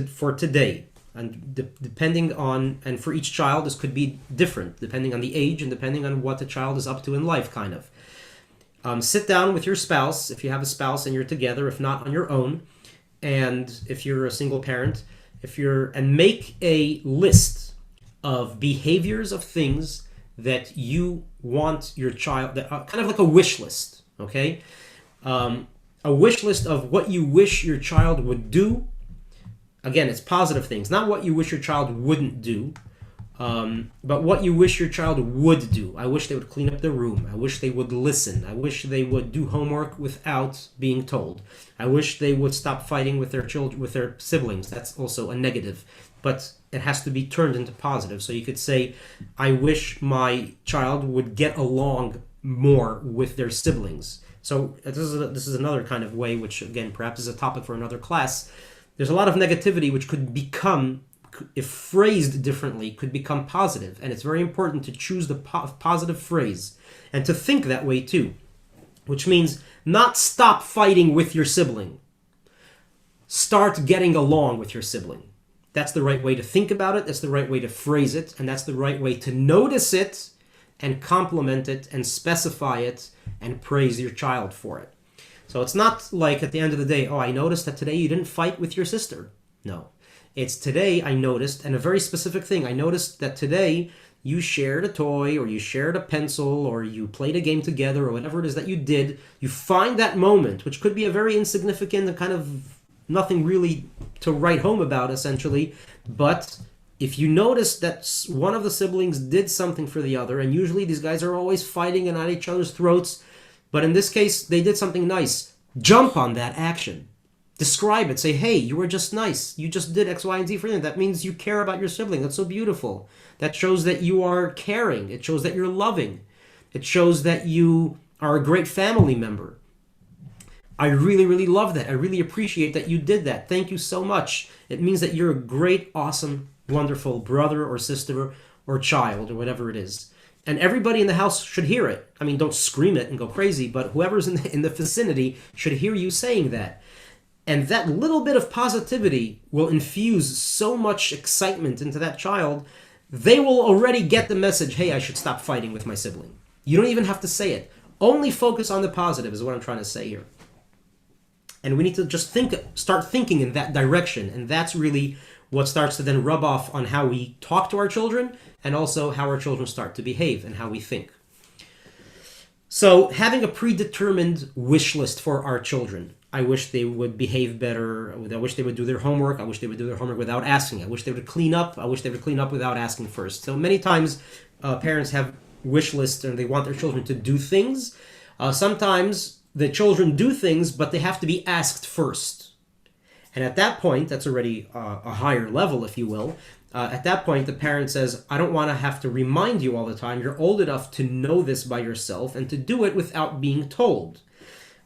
for today, and depending on, and for each child, this could be different, depending on the age and depending on what the child is up to in life, kind of. Sit down with your spouse, if you have a spouse and you're together, if not on your own, and if you're a single parent, and make a list of behaviors of things that you want your child, kind of like a wish list, okay? A wish list of what you wish your child would do. Again, it's positive things, not what you wish your child wouldn't do, but what you wish your child would do. I wish they would clean up their room. I wish they would listen. I wish they would do homework without being told. I wish they would stop fighting with their children, with their siblings. That's also a negative, but it has to be turned into positive. So you could say, I wish my child would get along more with their siblings. So this is another kind of way, which again perhaps is a topic for another class. There's a lot of negativity which could become, if phrased differently, could become positive, and it's very important to choose the positive phrase and to think that way too, which means not stop fighting with your sibling. Start getting along with your sibling. That's the right way to think about it, that's the right way to phrase it, and that's the right way to notice it and compliment it and specify it and praise your child for it. So it's not like at the end of the day, oh, I noticed that today you didn't fight with your sister. No. It's today I noticed, and a very specific thing, I noticed that today you shared a toy or you shared a pencil or you played a game together or whatever it is that you did. You find that moment, which could be a very insignificant kind of nothing really to write home about, essentially. But if you notice that one of the siblings did something for the other, and usually these guys are always fighting and at each other's throats, but in this case, they did something nice, jump on that action. Describe it. Say, hey, you were just nice. You just did X, Y, and Z for them. That means you care about your sibling. That's so beautiful. That shows that you are caring. It shows that you're loving. It shows that you are a great family member. I really, really love that. I really appreciate that you did that. Thank you so much. It means that you're a great, awesome, wonderful brother or sister or child or whatever it is. And everybody in the house should hear it. I mean, don't scream it and go crazy, but whoever's in the vicinity should hear you saying that. And that little bit of positivity will infuse so much excitement into that child, they will already get the message, hey, I should stop fighting with my sibling. You don't even have to say it. Only focus on the positive is what I'm trying to say here. And we need to just start thinking in that direction. And that's really what starts to then rub off on how we talk to our children and also how our children start to behave and how we think. So having a predetermined wish list for our children. I wish they would behave better. I wish they would do their homework. I wish they would do their homework without asking. I wish they would clean up. I wish they would clean up without asking first. So many times parents have wish lists and they want their children to do things. Sometimes the children do things, but they have to be asked first. And at that point, that's already a higher level, if you will. At that point, the parent says, I don't want to have to remind you all the time. You're old enough to know this by yourself and to do it without being told.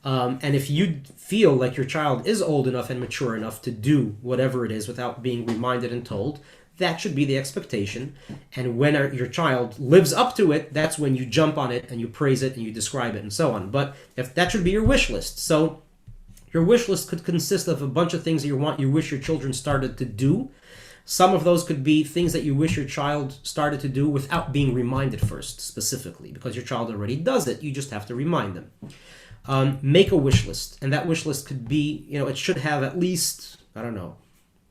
And if you feel like your child is old enough and mature enough to do whatever it is without being reminded and told, that should be the expectation. And when your child lives up to it, that's when you jump on it and you praise it and you describe it and so on. But if that should be your wish list. So your wish list could consist of a bunch of things that you wish your children started to do. Some of those could be things that you wish your child started to do without being reminded first, specifically, because your child already does it. You just have to remind them. Make a wish list, and that wish list could be, it should have at least,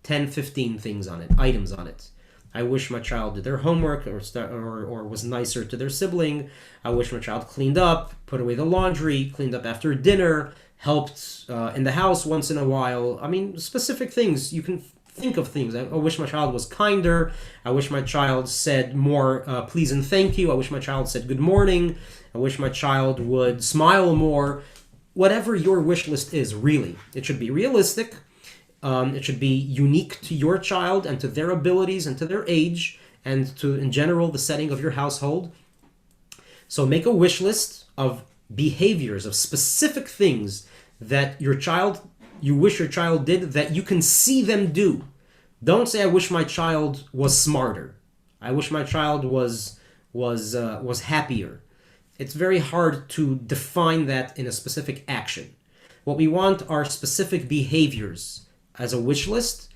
10, 15 things on it, items on it. I wish my child did their homework or was nicer to their sibling. I wish my child cleaned up, put away the laundry, cleaned up after dinner, helped in the house once in a while. I mean, specific things. You can think of things. I wish my child was kinder. I wish my child said more please and thank you. I wish my child said good morning. I wish my child would smile more. Whatever your wish list is, really. It should be realistic. It should be unique to your child and to their abilities and to their age and to, in general, the setting of your household. So make a wish list of behaviors, of specific things that you wish your child did that you can see them do. Don't say, I wish my child was smarter. I wish my child was happier. It's very hard to define that in a specific action. What we want are specific behaviors as a wish list.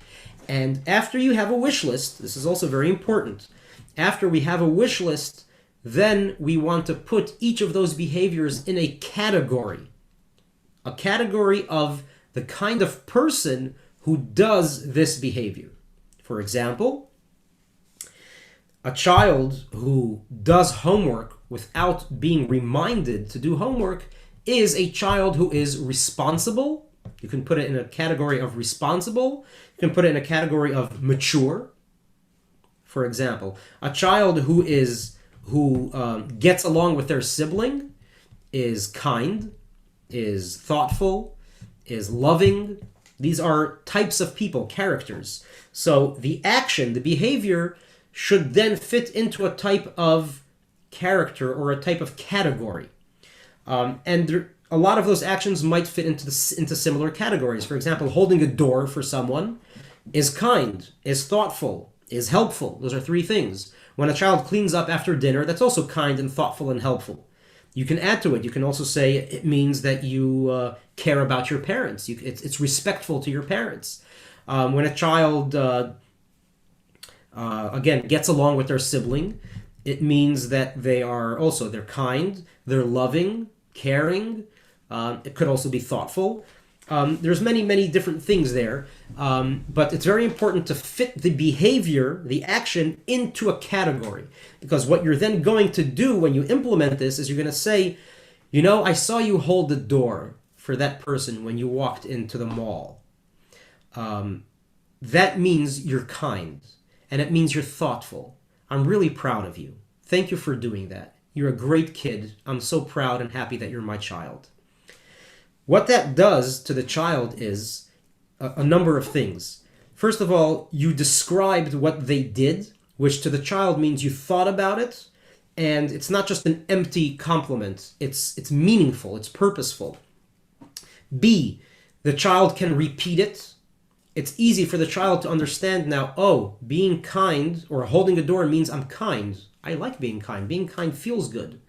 And after you have a wish list, this is also very important. After we have a wish list, then we want to put each of those behaviors in a category. A category of the kind of person who does this behavior. For example, a child who does homework without being reminded to do homework is a child who is responsible. You can put it in a category of responsible. You can put it in a category of mature. For example, a child who gets along with their sibling is kind, is thoughtful, is loving. These are types of people, characters. So the action, the behavior, should then fit into a type of character or a type of category. A lot of those actions might fit into similar categories. For example, holding a door for someone is kind, is thoughtful, is helpful. Those are three things. When a child cleans up after dinner, that's also kind and thoughtful and helpful. You can add to it. You can also say it means that you care about your parents. It's respectful to your parents. When a child, again, gets along with their sibling, it means that they're kind, they're loving, caring. It could also be thoughtful. There's many different things there, but it's very important to fit the behavior, the action, into a category, because what you're then going to do when you implement this is you're going to say, I saw you hold the door for that person when you walked into the mall. That means you're kind, and it means you're thoughtful. I'm really proud of you. Thank you for doing that. You're a great kid. I'm so proud and happy that you're my child. What that does to the child is a number of things. First of all, you described what they did, which to the child means you thought about it, and it's not just an empty compliment. It's meaningful, it's purposeful. B, the child can repeat it. It's easy for the child to understand now, being kind or holding a door means I'm kind. I like being kind. Being kind feels good.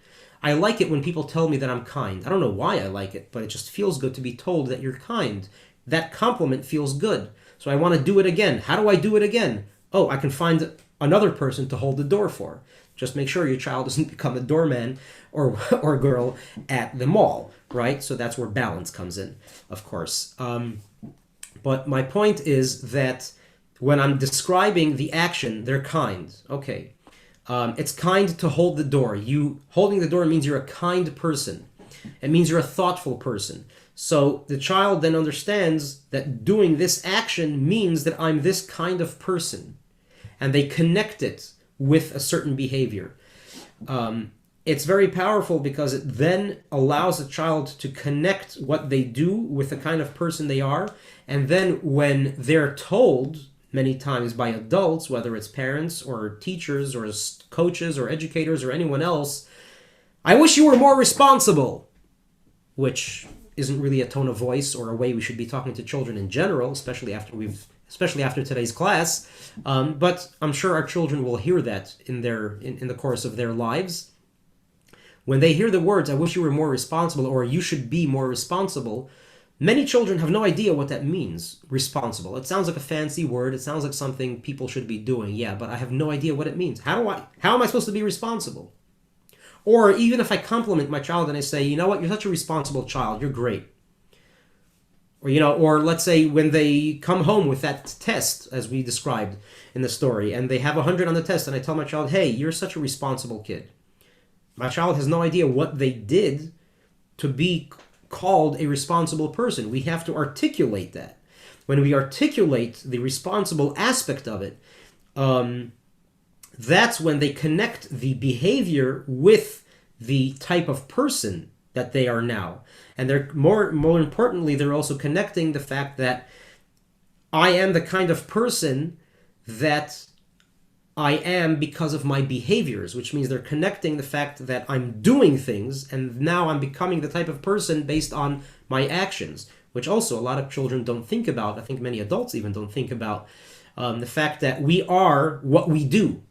I like it when people tell me that I'm kind. I don't know why I like it, but it just feels good to be told that you're kind. That compliment feels good. So I want to do it again. How do I do it again? I can find another person to hold the door for. Just make sure your child doesn't become a doorman or girl at the mall, right? So that's where balance comes in, of course. But my point is that when I'm describing the action, they're kind. Okay. It's kind to hold the door. You holding the door means you're a kind person. It means you're a thoughtful person. So the child then understands that doing this action means that I'm this kind of person. And they connect it with a certain behavior. It's very powerful because it then allows a child to connect what they do with the kind of person they are. And then when they're told many times by adults, whether it's parents or teachers or coaches or educators or anyone else, I wish you were more responsible, which isn't really a tone of voice or a way we should be talking to children in general, especially after today's class. But I'm sure our children will hear that in the course of their lives. When they hear the words, I wish you were more responsible, or you should be more responsible, many children have no idea what that means, responsible. It sounds like a fancy word. It sounds like something people should be doing. Yeah, but I have no idea what it means. How am I supposed to be responsible? Or even if I compliment my child and I say, you know what, you're such a responsible child. You're great. Or let's say when they come home with that test, as we described in the story, and they have 100 on the test, and I tell my child, hey, you're such a responsible kid. My child has no idea what they did to be called a responsible person. We have to articulate that. When we articulate the responsible aspect of it, that's when they connect the behavior with the type of person that they are now. And they're more importantly, they're also connecting the fact that I am the kind of person that I am because of my behaviors, which means they're connecting the fact that I'm doing things, and now I'm becoming the type of person based on my actions, which also a lot of children don't think about. I think many adults even don't think about the fact that we are what we do.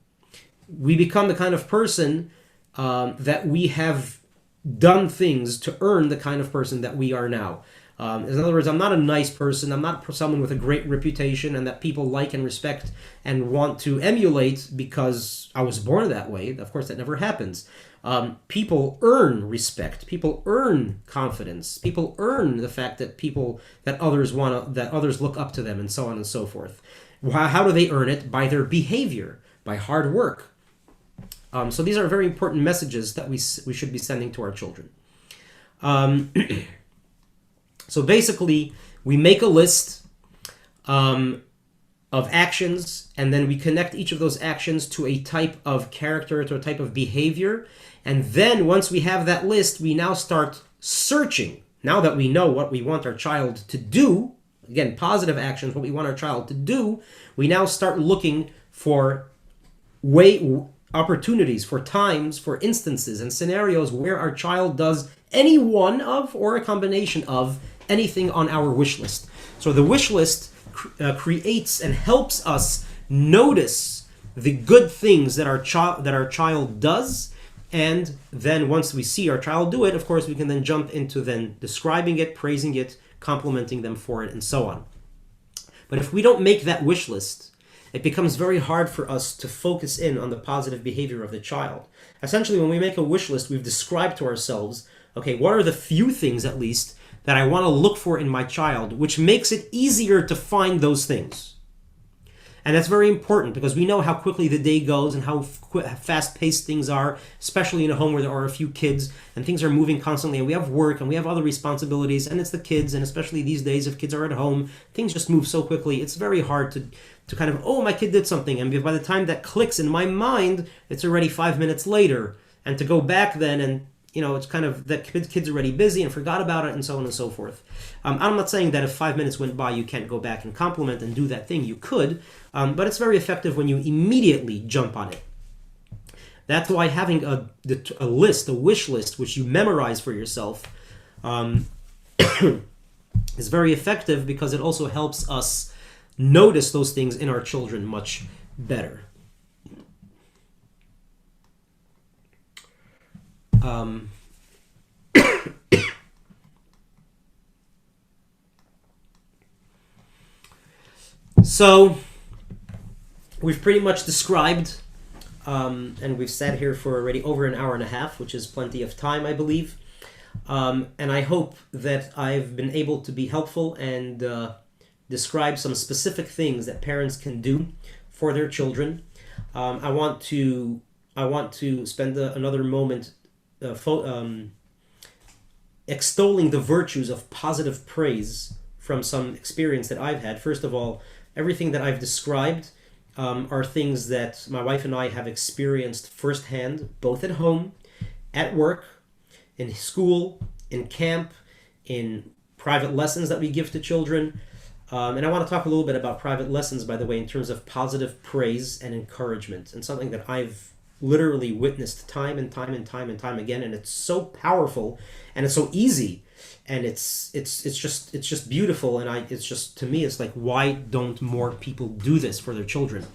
We become the kind of person that we have done things to earn the kind of person that we are now. In other words, I'm not a nice person. I'm not someone with a great reputation and that people like and respect and want to emulate because I was born that way. Of course, that never happens. People earn respect. People earn confidence. People earn the fact that others look up to them, and so on and so forth. How do they earn it? By their behavior, by hard work. So these are very important messages that we should be sending to our children. So basically, we make a list of actions, and then we connect each of those actions to a type of character, to a type of behavior. And then once we have that list, we now start searching. Now that we know what we want our child to do, again, positive actions, what we want our child to do, we now start looking for opportunities, for times, for instances and scenarios where our child does any one of or a combination of anything on our wish list. So the wish list creates and helps us notice the good things that our child does, and then once we see our child do it, of course, we can then jump into then describing it, praising it, complimenting them for it, and so on. But if we don't make that wish list, it becomes very hard for us to focus in on the positive behavior of the child. Essentially, when we make a wish list, we've described to ourselves, okay, what are the few things at least that I want to look for in my child, which makes it easier to find those things. And that's very important because we know how quickly the day goes and how fast-paced things are, especially in a home where there are a few kids and things are moving constantly, and we have work and we have other responsibilities, and it's the kids, and especially these days if kids are at home, things just move so quickly. It's very hard to kind of, oh, my kid did something, and by the time that clicks in my mind, it's already 5 minutes later. And to go back then and it's kind of that kid's already busy and forgot about it, and so on and so forth. I'm not saying that if 5 minutes went by, you can't go back and compliment and do that thing. You could, but it's very effective when you immediately jump on it. That's why having a list, a wish list, which you memorize for yourself, is very effective because it also helps us notice those things in our children much better. So we've pretty much described, and we've sat here for already over an hour and a half, which is plenty of time, I believe. And I hope that I've been able to be helpful and describe some specific things that parents can do for their children. I want to spend another moment extolling the virtues of positive praise from some experience that I've had. First of all, everything that I've described are things that my wife and I have experienced firsthand, both at home, at work, in school, in camp, in private lessons that we give to children. And I want to talk a little bit about private lessons, by the way, in terms of positive praise and encouragement, and something that I've literally witnessed time and time and time and time again, and it's so powerful and it's so easy, and it's just beautiful, and it's just, to me, it's like, why don't more people do this for their children?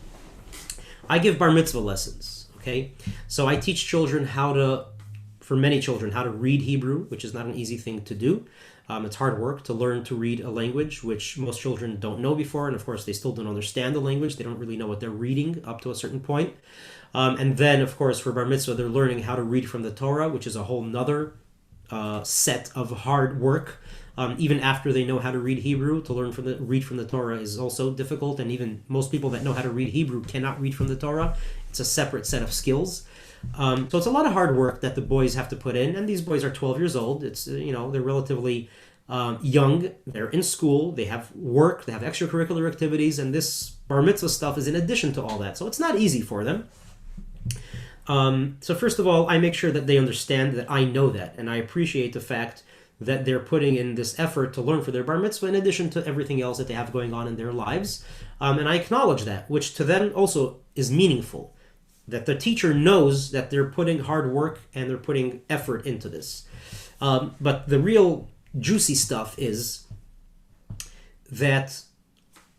I give bar mitzvah lessons, okay? So I teach children for many children, how to read Hebrew, which is not an easy thing to do. It's hard work to learn to read a language which most children don't know before, and of course they still don't understand the language. They don't really know what they're reading up to a certain point. And then, of course, for bar mitzvah, they're learning how to read from the Torah, which is a whole nother set of hard work. Even after they know how to read Hebrew, to read from the Torah is also difficult, and even most people that know how to read Hebrew cannot read from the Torah. It's a separate set of skills. So it's a lot of hard work that the boys have to put in, and these boys are 12 years old. It's they're relatively young. They're in school. They have work. They have extracurricular activities, and this bar mitzvah stuff is in addition to all that. So it's not easy for them. So first of all, I make sure that they understand that I know that, and I appreciate the fact that they're putting in this effort to learn for their bar mitzvah in addition to everything else that they have going on in their lives. And I acknowledge that, which to them also is meaningful, that the teacher knows that they're putting hard work and they're putting effort into this. But the real juicy stuff is that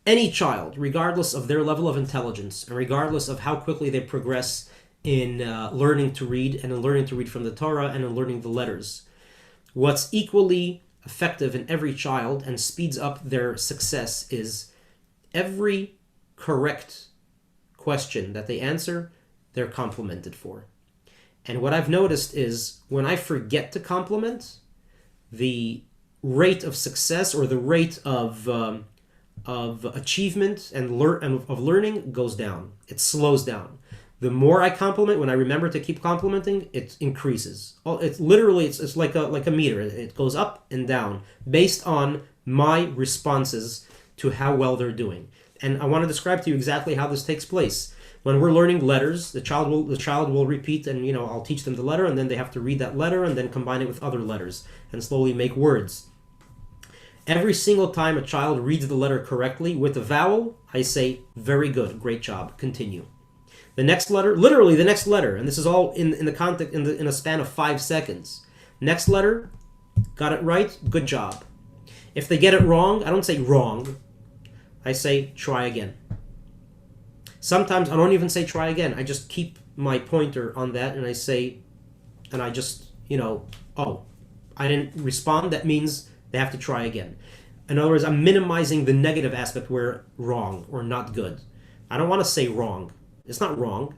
any child, regardless of their level of intelligence and regardless of how quickly they progress in learning to read and in learning to read from the Torah and in learning the letters, what's equally effective in every child and speeds up their success is every correct question that they answer, they're complimented for. And what I've noticed is when I forget to compliment, the rate of success or the rate of achievement and of learning goes down. It slows down. The more I compliment, when I remember to keep complimenting, it increases. It's literally it's like a meter. It goes up and down based on my responses to how well they're doing. And I want to describe to you exactly how this takes place. When we're learning letters, the child will repeat, and I'll teach them the letter, and then they have to read that letter and then combine it with other letters and slowly make words. Every single time a child reads the letter correctly with a vowel, I say, "Very good, great job, continue." The next letter, literally the next letter, and this is all in the context in a span of 5 seconds. Next letter, got it right, good job. If they get it wrong, I don't say wrong. I say try again. Sometimes I don't even say try again. I just keep my pointer on that and I say, and I just, oh, I didn't respond. That means they have to try again. In other words, I'm minimizing the negative aspect where wrong or not good. I don't want to say wrong. It's not wrong.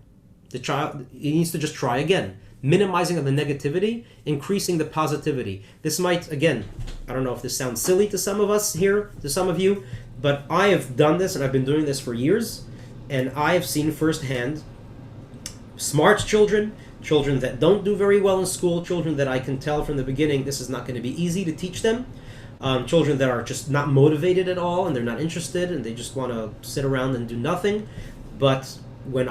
The child, he needs to just try again. Minimizing of the negativity, increasing the positivity. This might, again, I don't know if this sounds silly to some of us here, to some of you, but I have done this and I've been doing this for years, and I have seen firsthand smart children, children that don't do very well in school, children that I can tell from the beginning this is not going to be easy to teach them, children that are just not motivated at all and they're not interested and they just want to sit around and do nothing. But when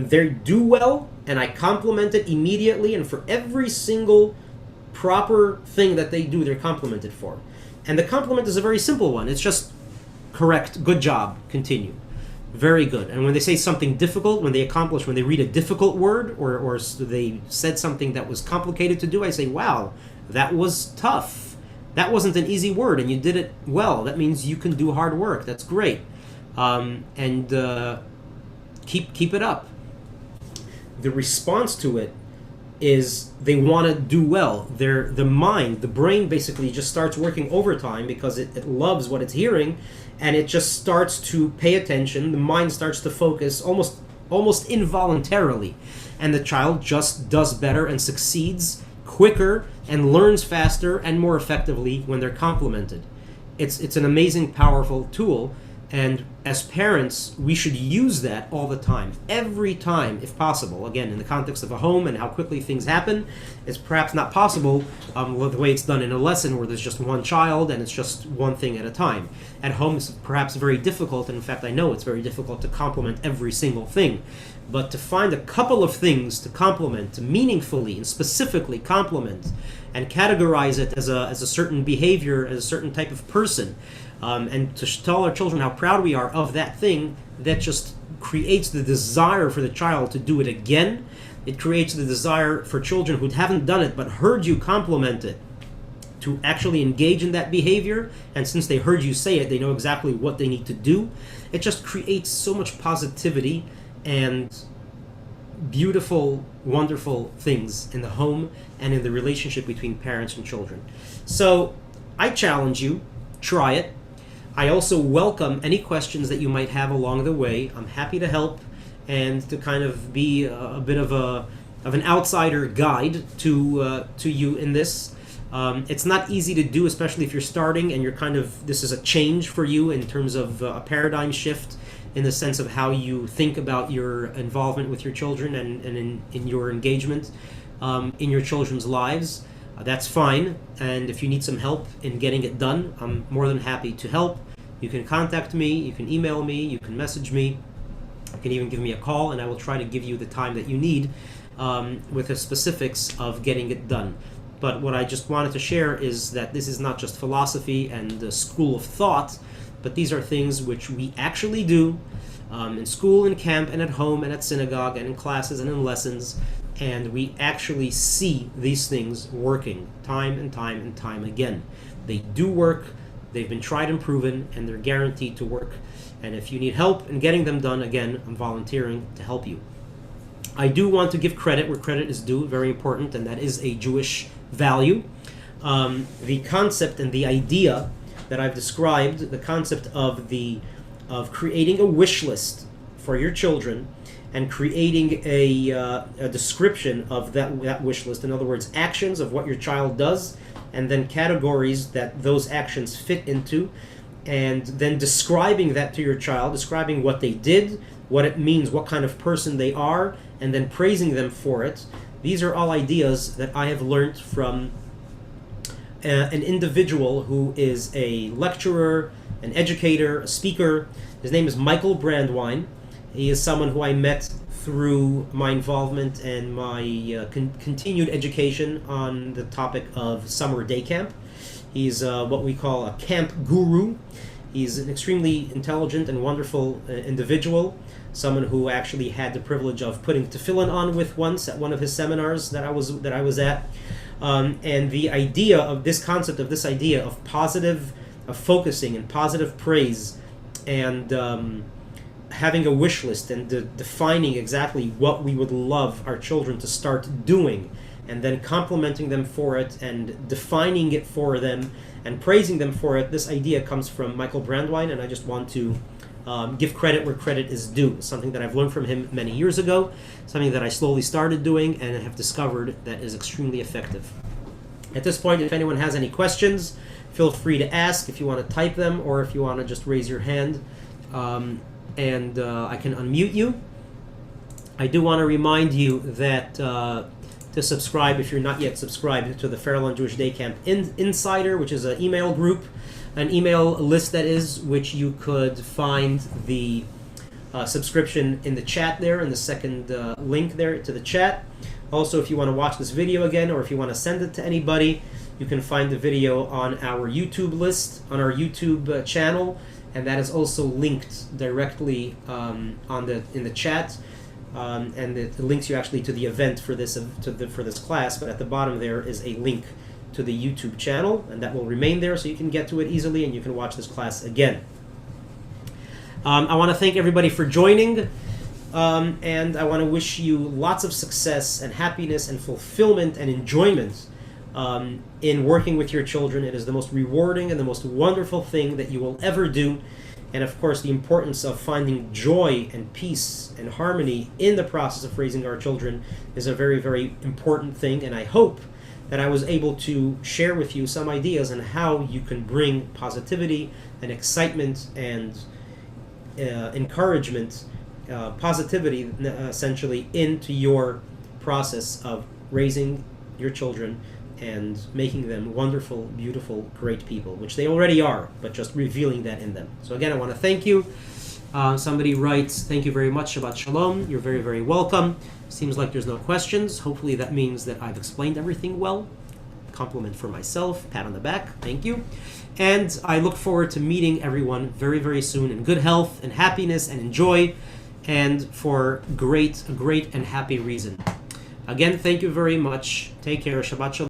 they do well and I compliment it immediately, and for every single proper thing that they do, they're complimented for. And the compliment is a very simple one. It's just correct, good job, continue. Very good. And when they say something difficult, when they read a difficult word or they said something that was complicated to do, I say, wow, that was tough. That wasn't an easy word and you did it well. That means you can do hard work. That's great. Keep it up. The response to it is they want to do well. The brain basically just starts working overtime because it loves what it's hearing, and it just starts to pay attention. The mind starts to focus almost involuntarily, and the child just does better and succeeds quicker and learns faster and more effectively when they're complimented. It's an amazing, powerful tool. And as parents, we should use that all the time, every time, if possible. Again, in the context of a home and how quickly things happen, it's perhaps not possible the way it's done in a lesson where there's just one child and it's just one thing at a time. At home, it's perhaps very difficult, and in fact, I know it's very difficult to compliment every single thing. But to find a couple of things to compliment, to meaningfully and specifically compliment, and categorize it as a certain behavior, as a certain type of person, and to tell our children how proud we are of that thing, that just creates the desire for the child to do it again. It creates the desire for children who haven't done it but heard you compliment it to actually engage in that behavior, and since they heard you say it, they know exactly what they need to do. It just creates so much positivity and beautiful, wonderful things in the home and in the relationship between parents and children. So I challenge you, try it. I also welcome any questions that you might have along the way. I'm happy to help and to kind of be a bit of an outsider guide to you in this. It's not easy to do, especially if you're starting and this is a change for you in terms of a paradigm shift in the sense of how you think about your involvement with your children and in your engagement in your children's lives. That's fine, and if you need some help in getting it done, I'm more than happy to help. You can contact me, you can email me, you can message me, you can even give me a call, and I will try to give you the time that you need with the specifics of getting it done. But what I just wanted to share is that this is not just philosophy and a school of thought, but these are things which we actually do in school, in camp, and at home, and at synagogue, and in classes, and in lessons. And we actually see these things working time and time and time again. They do work, they've been tried and proven, and they're guaranteed to work. And if you need help in getting them done, again, I'm volunteering to help you. I do want to give credit where credit is due, very important, and that is a Jewish value. The concept and the idea that I've described, the concept of creating a wish list for your children, and creating a description of that wish list. In other words, actions of what your child does, and then categories that those actions fit into, and then describing that to your child, describing what they did, what it means, what kind of person they are, and then praising them for it. These are all ideas that I have learned from an individual who is a lecturer, an educator, a speaker. His name is Michael Brandwine. He is someone who I met through my involvement and my continued education on the topic of summer day camp. He's what we call a camp guru. He's an extremely intelligent and wonderful individual. someone who actually had the privilege of putting tefillin on with once at one of his seminars that I was at. And the idea of this concept of this idea of positive, of focusing and positive praise, and having a wish list and defining exactly what we would love our children to start doing, and then complimenting them for it and defining it for them and praising them for it. This idea comes from Michael Brandwein, and I just want to give credit where credit is due. It's something that I've learned from him many years ago, something that I slowly started doing and have discovered that is extremely effective. At this point, if anyone has any questions, feel free to ask if you want to type them, or if you want to just raise your hand, and I can unmute you. I do want to remind you that to subscribe, if you're not yet subscribed, to the Fairlawn Jewish Day Camp Insider, which is an email group, an email list that is, which you could find the subscription in the chat there, in the second link there to the chat. Also, if you want to watch this video again, or if you want to send it to anybody, you can find the video on our YouTube list, on our YouTube channel, and that is also linked directly in the chat. And it links you actually to the event for this for this class. But at the bottom there is a link to the YouTube channel, and that will remain there, so you can get to it easily and you can watch this class again. I want to thank everybody for joining, and I want to wish you lots of success and happiness and fulfillment and enjoyment in working with your children. It is the most rewarding and the most wonderful thing that you will ever do. And of course, the importance of finding joy and peace and harmony in the process of raising our children is a very, very important thing. And I hope that I was able to share with you some ideas on how you can bring positivity and excitement and encouragement, positivity essentially, into your process of raising your children and making them wonderful, beautiful, great people, which they already are, but just revealing that in them. So again, I want to thank you. Somebody writes, thank you very much, Shabbat Shalom. You're very, very welcome. Seems like there's no questions. Hopefully that means that I've explained everything well. Compliment for myself, pat on the back, thank you. And I look forward to meeting everyone very, very soon in good health and happiness and in joy, and for a great and happy reason. Again, thank you very much. Take care. Shabbat Shalom.